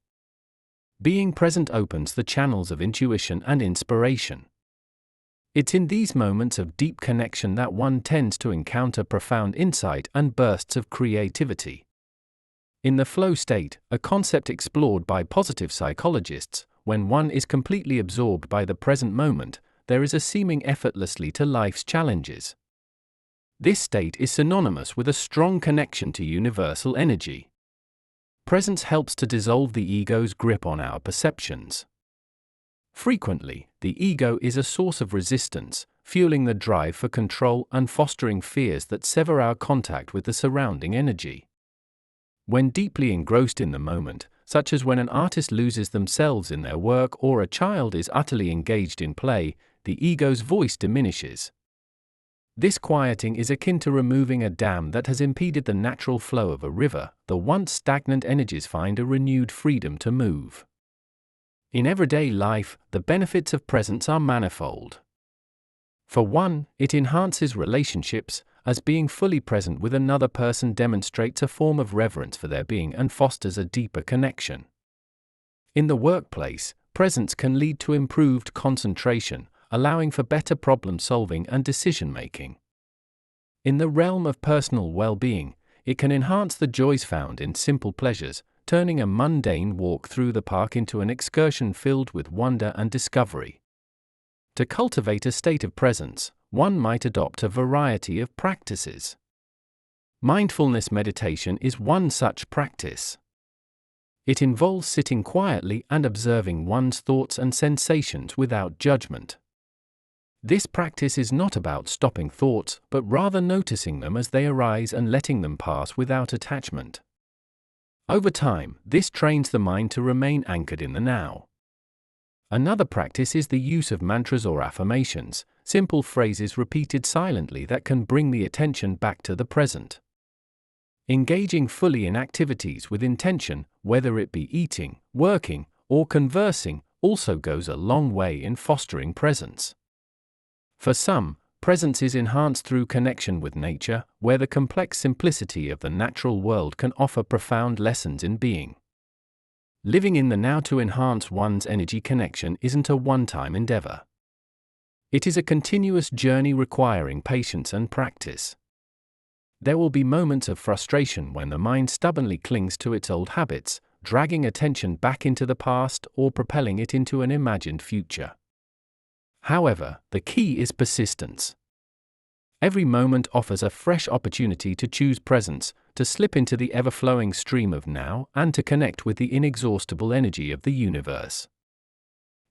A: Being present opens the channels of intuition and inspiration. It's in these moments of deep connection that one tends to encounter profound insight and bursts of creativity. In the flow state, a concept explored by positive psychologists, when one is completely absorbed by the present moment, there is a seeming effortlessly to life's challenges. This state is synonymous with a strong connection to universal energy. Presence helps to dissolve the ego's grip on our perceptions. Frequently, the ego is a source of resistance, fueling the drive for control and fostering fears that sever our contact with the surrounding energy. When deeply engrossed in the moment, such as when an artist loses themselves in their work or a child is utterly engaged in play, the ego's voice diminishes. This quieting is akin to removing a dam that has impeded the natural flow of a river. The once stagnant energies find a renewed freedom to move. In everyday life, the benefits of presence are manifold. For one, it enhances relationships, as being fully present with another person demonstrates a form of reverence for their being and fosters a deeper connection. In the workplace, presence can lead to improved concentration, allowing for better problem-solving and decision-making. In the realm of personal well-being, it can enhance the joys found in simple pleasures, turning a mundane walk through the park into an excursion filled with wonder and discovery. To cultivate a state of presence, one might adopt a variety of practices. Mindfulness meditation is one such practice. It involves sitting quietly and observing one's thoughts and sensations without judgment. This practice is not about stopping thoughts, but rather noticing them as they arise and letting them pass without attachment. Over time, this trains the mind to remain anchored in the now. Another practice is the use of mantras or affirmations, simple phrases repeated silently that can bring the attention back to the present. Engaging fully in activities with intention, whether it be eating, working, or conversing, also goes a long way in fostering presence. For some, presence is enhanced through connection with nature, where the complex simplicity of the natural world can offer profound lessons in being. Living in the now to enhance one's energy connection isn't a one-time endeavor. It is a continuous journey requiring patience and practice. There will be moments of frustration when the mind stubbornly clings to its old habits, dragging attention back into the past or propelling it into an imagined future. However, the key is persistence. Every moment offers a fresh opportunity to choose presence, to slip into the ever-flowing stream of now, and to connect with the inexhaustible energy of the universe.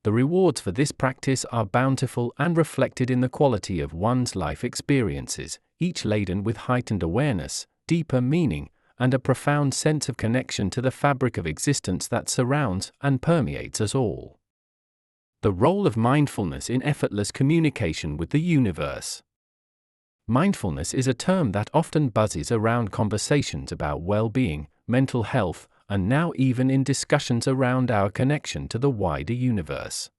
A: The rewards for this practice are bountiful and reflected in the quality of one's life experiences, each laden with heightened awareness, deeper meaning, and a profound sense of connection to the fabric of existence that surrounds and permeates us all. The role of mindfulness in effortless communication with the universe. Mindfulness is a term that often buzzes around conversations about well-being, mental health, and now even in discussions around our connection to the wider universe.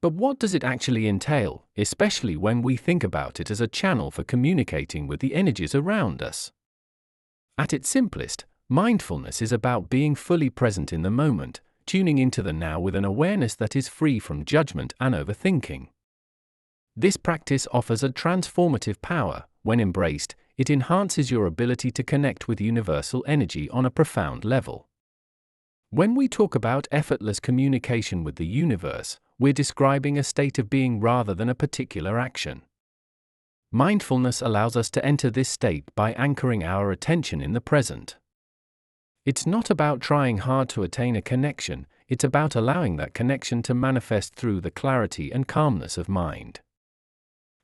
A: But what does it actually entail, especially when we think about it as a channel for communicating with the energies around us? At its simplest, mindfulness is about being fully present in the moment, tuning into the now with an awareness that is free from judgment and overthinking. This practice offers a transformative power. When embraced, it enhances your ability to connect with universal energy on a profound level. When we talk about effortless communication with the universe, we're describing a state of being rather than a particular action. Mindfulness allows us to enter this state by anchoring our attention in the present. It's not about trying hard to attain a connection, it's about allowing that connection to manifest through the clarity and calmness of mind.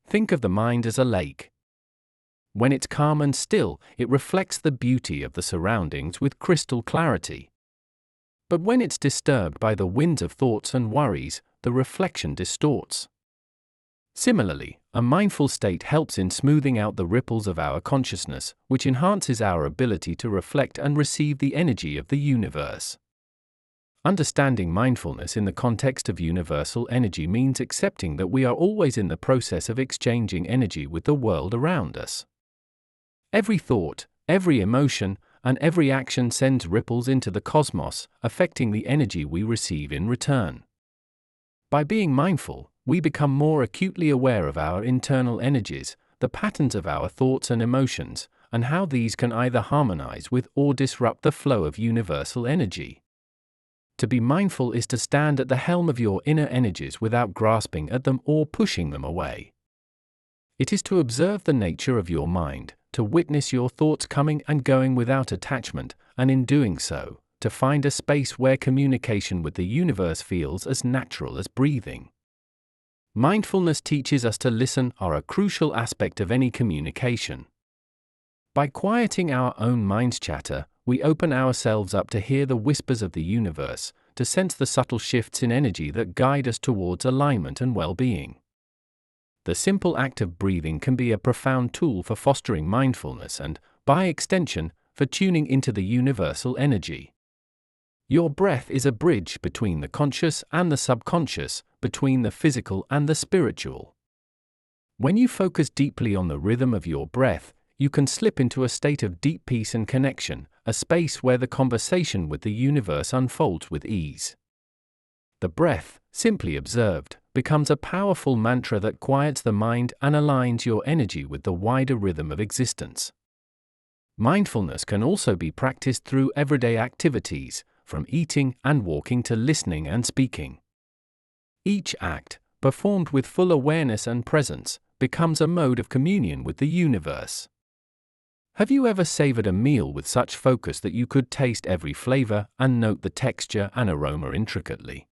A: Think of the mind as a lake. When it's calm and still, it reflects the beauty of the surroundings with crystal clarity. But when it's disturbed by the winds of thoughts and worries, the reflection distorts. Similarly, a mindful state helps in smoothing out the ripples of our consciousness, which enhances our ability to reflect and receive the energy of the universe. Understanding mindfulness in the context of universal energy means accepting that we are always in the process of exchanging energy with the world around us. Every thought, every emotion, and every action sends ripples into the cosmos, affecting the energy we receive in return. By being mindful, we become more acutely aware of our internal energies, the patterns of our thoughts and emotions, and how these can either harmonize with or disrupt the flow of universal energy. To be mindful is to stand at the helm of your inner energies without grasping at them or pushing them away. It is to observe the nature of your mind, to witness your thoughts coming and going without attachment, and in doing so, to find a space where communication with the universe feels as natural as breathing. Mindfulness teaches us to listen, are a crucial aspect of any communication. By quieting our own mind's chatter, we open ourselves up to hear the whispers of the universe, to sense the subtle shifts in energy that guide us towards alignment and well-being. The simple act of breathing can be a profound tool for fostering mindfulness and, by extension, for tuning into the universal energy. Your breath is a bridge between the conscious and the subconscious, between the physical and the spiritual. When you focus deeply on the rhythm of your breath, you can slip into a state of deep peace and connection, a space where the conversation with the universe unfolds with ease. The breath, simply observed, becomes a powerful mantra that quiets the mind and aligns your energy with the wider rhythm of existence. Mindfulness can also be practiced through everyday activities, from eating and walking to listening and speaking. Each act, performed with full awareness and presence, becomes a mode of communion with the universe. Have you ever savored a meal with such focus that you could taste every flavor and note the texture and aroma intricately?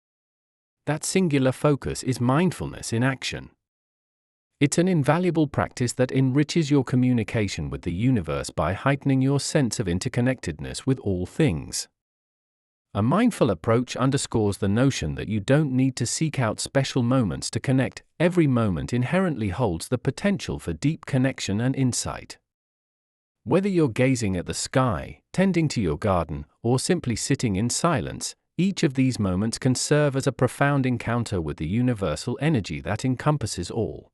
A: That singular focus is mindfulness in action. It's an invaluable practice that enriches your communication with the universe by heightening your sense of interconnectedness with all things. A mindful approach underscores the notion that you don't need to seek out special moments to connect. Every moment inherently holds the potential for deep connection and insight. Whether you're gazing at the sky, tending to your garden, or simply sitting in silence, each of these moments can serve as a profound encounter with the universal energy that encompasses all.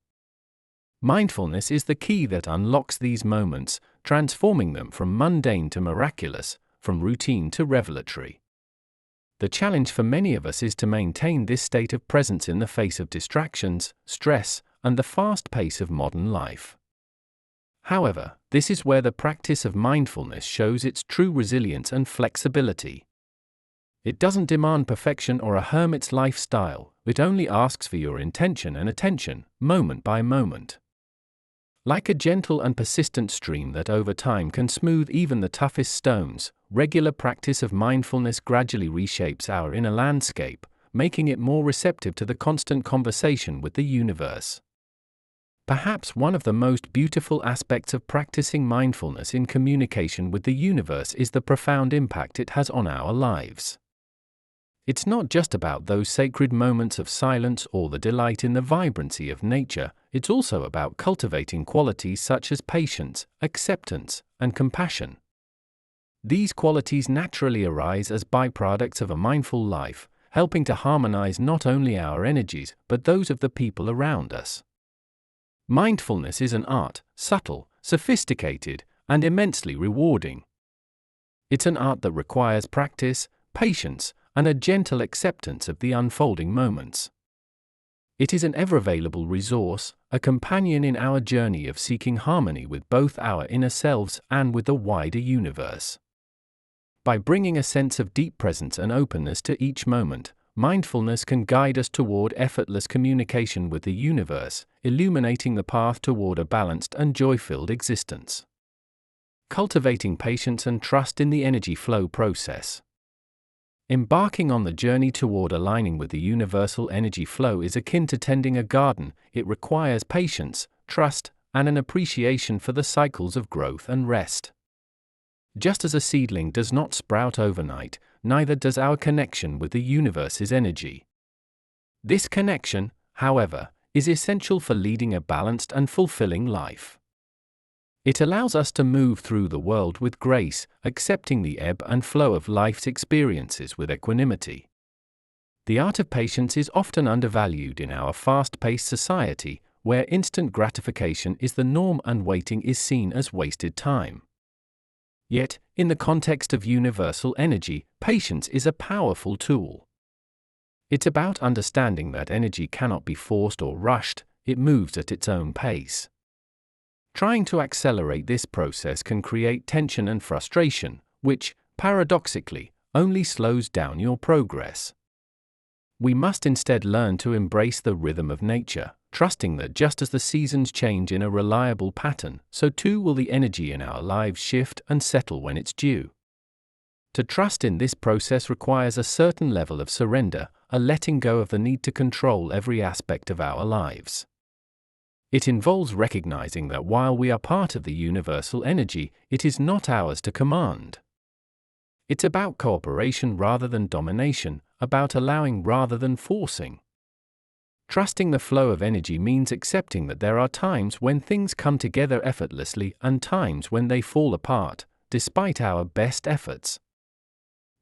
A: Mindfulness is the key that unlocks these moments, transforming them from mundane to miraculous, from routine to revelatory. The challenge for many of us is to maintain this state of presence in the face of distractions, stress, and the fast pace of modern life. However, this is where the practice of mindfulness shows its true resilience and flexibility. It doesn't demand perfection or a hermit's lifestyle, it only asks for your intention and attention, moment by moment. Like a gentle and persistent stream that over time can smooth even the toughest stones, regular practice of mindfulness gradually reshapes our inner landscape, making it more receptive to the constant conversation with the universe. Perhaps one of the most beautiful aspects of practicing mindfulness in communication with the universe is the profound impact it has on our lives. It's not just about those sacred moments of silence or the delight in the vibrancy of nature, it's also about cultivating qualities such as patience, acceptance, and compassion. These qualities naturally arise as byproducts of a mindful life, helping to harmonize not only our energies but those of the people around us. Mindfulness is an art, subtle, sophisticated, and immensely rewarding. It's an art that requires practice, patience, and a gentle acceptance of the unfolding moments. It is an ever-available resource, a companion in our journey of seeking harmony with both our inner selves and with the wider universe. By bringing a sense of deep presence and openness to each moment, mindfulness can guide us toward effortless communication with the universe, illuminating the path toward a balanced and joy-filled existence. Cultivating patience and trust in the energy flow process. Embarking on the journey toward aligning with the universal energy flow is akin to tending a garden. It requires patience, trust, and an appreciation for the cycles of growth and rest. Just as a seedling does not sprout overnight, neither does our connection with the universe's energy. This connection, however, is essential for leading a balanced and fulfilling life. It allows us to move through the world with grace, accepting the ebb and flow of life's experiences with equanimity. The art of patience is often undervalued in our fast-paced society, where instant gratification is the norm and waiting is seen as wasted time. Yet, in the context of universal energy, patience is a powerful tool. It's about understanding that energy cannot be forced or rushed, it moves at its own pace. Trying to accelerate this process can create tension and frustration, which, paradoxically, only slows down your progress. We must instead learn to embrace the rhythm of nature, trusting that just as the seasons change in a reliable pattern, so too will the energy in our lives shift and settle when it's due. To trust in this process requires a certain level of surrender, a letting go of the need to control every aspect of our lives. It involves recognizing that while we are part of the universal energy, it is not ours to command. It's about cooperation rather than domination, about allowing rather than forcing. Trusting the flow of energy means accepting that there are times when things come together effortlessly and times when they fall apart, despite our best efforts.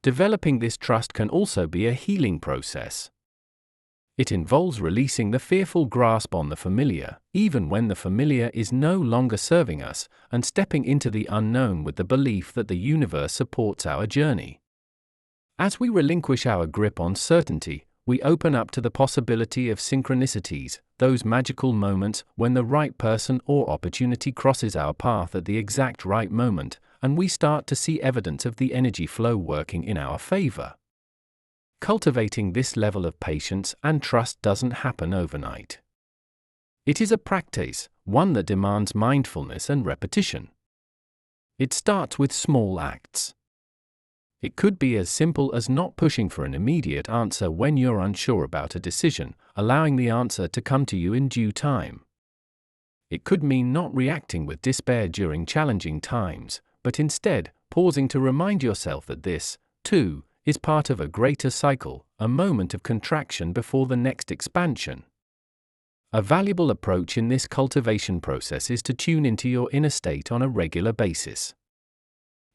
A: Developing this trust can also be a healing process. It involves releasing the fearful grasp on the familiar, even when the familiar is no longer serving us, and stepping into the unknown with the belief that the universe supports our journey. As we relinquish our grip on certainty, we open up to the possibility of synchronicities, those magical moments when the right person or opportunity crosses our path at the exact right moment, and we start to see evidence of the energy flow working in our favor. Cultivating this level of patience and trust doesn't happen overnight. It is a practice, one that demands mindfulness and repetition. It starts with small acts. It could be as simple as not pushing for an immediate answer when you're unsure about a decision, allowing the answer to come to you in due time. It could mean not reacting with despair during challenging times, but instead pausing to remind yourself that this, too, is part of a greater cycle, a moment of contraction before the next expansion. A valuable approach in this cultivation process is to tune into your inner state on a regular basis.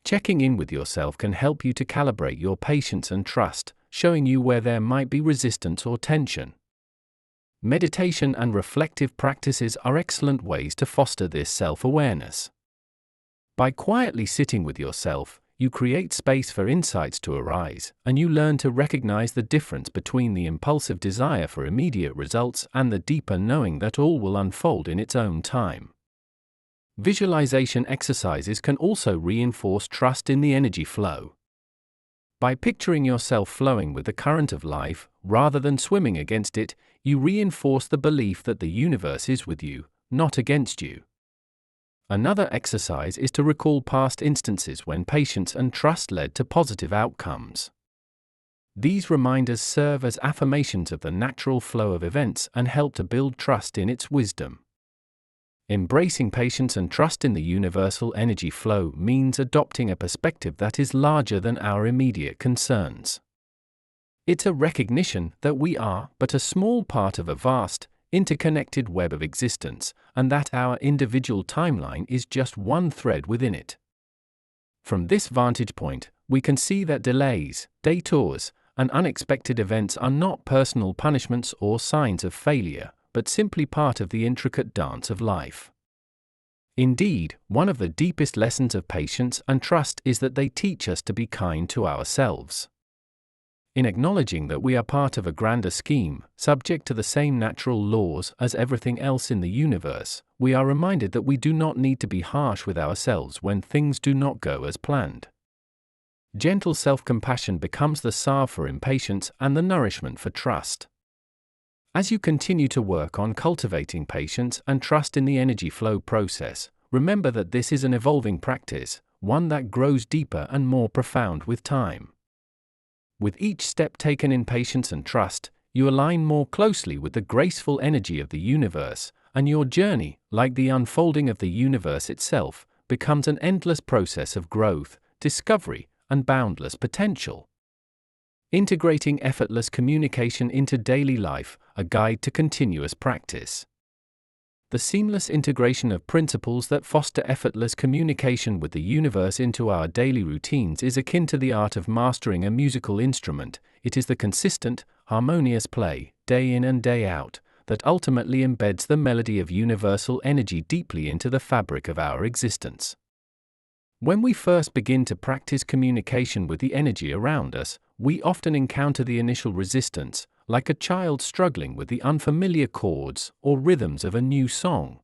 A: Checking in with yourself can help you to calibrate your patience and trust, showing you where there might be resistance or tension. Meditation and reflective practices are excellent ways to foster this self-awareness. By quietly sitting with yourself, you create space for insights to arise, and you learn to recognize the difference between the impulsive desire for immediate results and the deeper knowing that all will unfold in its own time. Visualization exercises can also reinforce trust in the energy flow. By picturing yourself flowing with the current of life, rather than swimming against it, you reinforce the belief that the universe is with you, not against you. Another exercise is to recall past instances when patience and trust led to positive outcomes. These reminders serve as affirmations of the natural flow of events and help to build trust in its wisdom. Embracing patience and trust in the universal energy flow means adopting a perspective that is larger than our immediate concerns. It's a recognition that we are but a small part of a vast, interconnected web of existence, and that our individual timeline is just one thread within it. From this vantage point, we can see that delays, detours, and unexpected events are not personal punishments or signs of failure, but simply part of the intricate dance of life. Indeed, one of the deepest lessons of patience and trust is that they teach us to be kind to ourselves. In acknowledging that we are part of a grander scheme, subject to the same natural laws as everything else in the universe, we are reminded that we do not need to be harsh with ourselves when things do not go as planned. Gentle self-compassion becomes the salve for impatience and the nourishment for trust. As you continue to work on cultivating patience and trust in the energy flow process, remember that this is an evolving practice, one that grows deeper and more profound with time. With each step taken in patience and trust, you align more closely with the graceful energy of the universe, and your journey, like the unfolding of the universe itself, becomes an endless process of growth, discovery, and boundless potential. Integrating effortless communication into daily life, a guide to continuous practice. The seamless integration of principles that foster effortless communication with the universe into our daily routines is akin to the art of mastering a musical instrument. It is the consistent, harmonious play, day in and day out, that ultimately embeds the melody of universal energy deeply into the fabric of our existence. When we first begin to practice communication with the energy around us, we often encounter the initial resistance, like a child struggling with the unfamiliar chords or rhythms of a new song.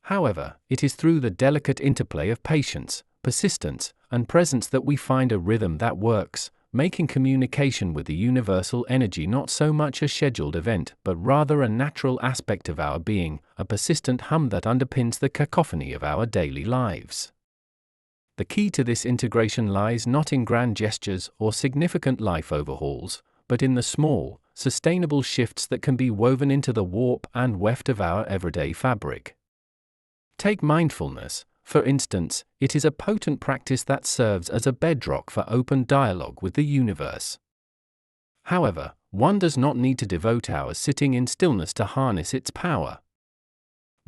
A: However, it is through the delicate interplay of patience, persistence, and presence that we find a rhythm that works, making communication with the universal energy not so much a scheduled event but rather a natural aspect of our being, a persistent hum that underpins the cacophony of our daily lives. The key to this integration lies not in grand gestures or significant life overhauls, but in the small, sustainable shifts that can be woven into the warp and weft of our everyday fabric. Take mindfulness, for instance. It is a potent practice that serves as a bedrock for open dialogue with the universe. However, one does not need to devote hours sitting in stillness to harness its power.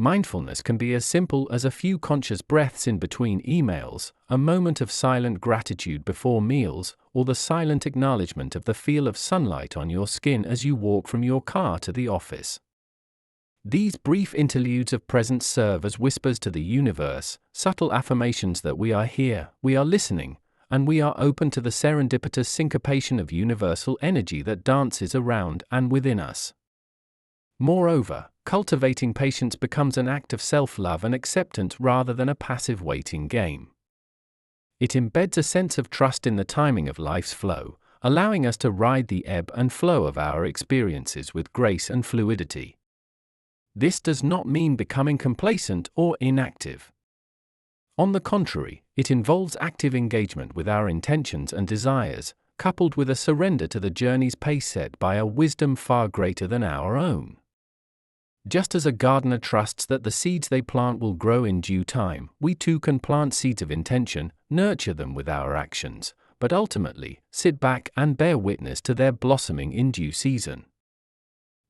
A: Mindfulness can be as simple as a few conscious breaths in between emails, a moment of silent gratitude before meals, or the silent acknowledgement of the feel of sunlight on your skin as you walk from your car to the office. These brief interludes of presence serve as whispers to the universe, subtle affirmations that we are here, we are listening, and we are open to the serendipitous syncopation of universal energy that dances around and within us. Moreover, cultivating patience becomes an act of self-love and acceptance rather than a passive waiting game. It embeds a sense of trust in the timing of life's flow, allowing us to ride the ebb and flow of our experiences with grace and fluidity. This does not mean becoming complacent or inactive. On the contrary, it involves active engagement with our intentions and desires, coupled with a surrender to the journey's pace set by a wisdom far greater than our own. Just as a gardener trusts that the seeds they plant will grow in due time, we too can plant seeds of intention, nurture them with our actions, but ultimately, sit back and bear witness to their blossoming in due season.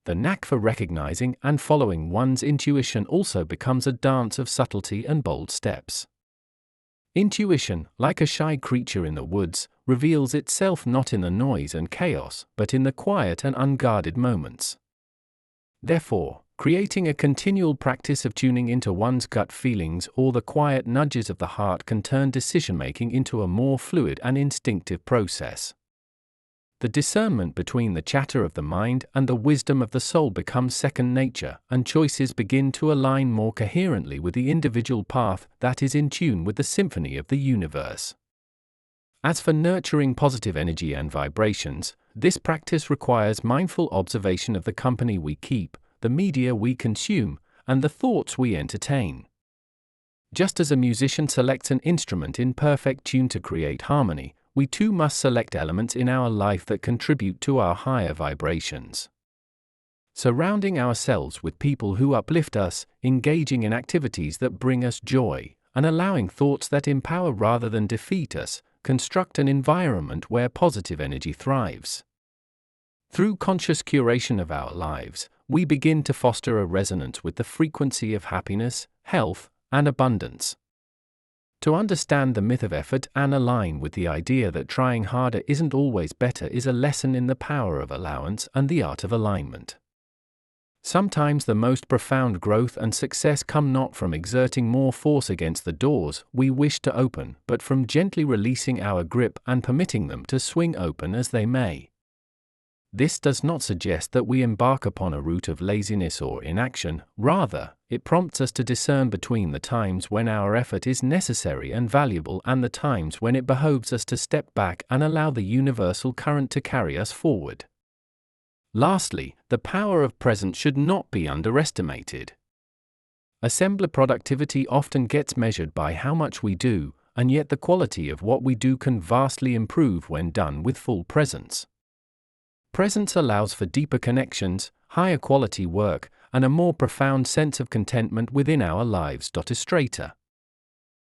A: The knack for recognizing and following one's intuition also becomes a dance of subtlety and bold steps. Intuition, like a shy creature in the woods, reveals itself not in the noise and chaos, but in the quiet and unguarded moments. Therefore, creating a continual practice of tuning into one's gut feelings or the quiet nudges of the heart can turn decision-making into a more fluid and instinctive process. The discernment between the chatter of the mind and the wisdom of the soul becomes second nature, and choices begin to align more coherently with the individual path that is in tune with the symphony of the universe. As for nurturing positive energy and vibrations, this practice requires mindful observation of the company we keep, the media we consume, and the thoughts we entertain. Just as a musician selects an instrument in perfect tune to create harmony, we too must select elements in our life that contribute to our higher vibrations. Surrounding ourselves with people who uplift us, engaging in activities that bring us joy, and allowing thoughts that empower rather than defeat us, construct an environment where positive energy thrives. Through conscious curation of our lives, we begin to foster a resonance with the frequency of happiness, health, and abundance. To understand the myth of effort and align with the idea that trying harder isn't always better is a lesson in the power of allowance and the art of alignment. Sometimes the most profound growth and success come not from exerting more force against the doors we wish to open, but from gently releasing our grip and permitting them to swing open as they may. This does not suggest that we embark upon a route of laziness or inaction. Rather, it prompts us to discern between the times when our effort is necessary and valuable and the times when it behoves us to step back and allow the universal current to carry us forward. Lastly, the power of presence should not be underestimated. Assembler productivity often gets measured by how much we do, and yet the quality of what we do can vastly improve when done with full presence. Presence allows for deeper connections, higher quality work, and a more profound sense of contentment within our lives. Illustrator.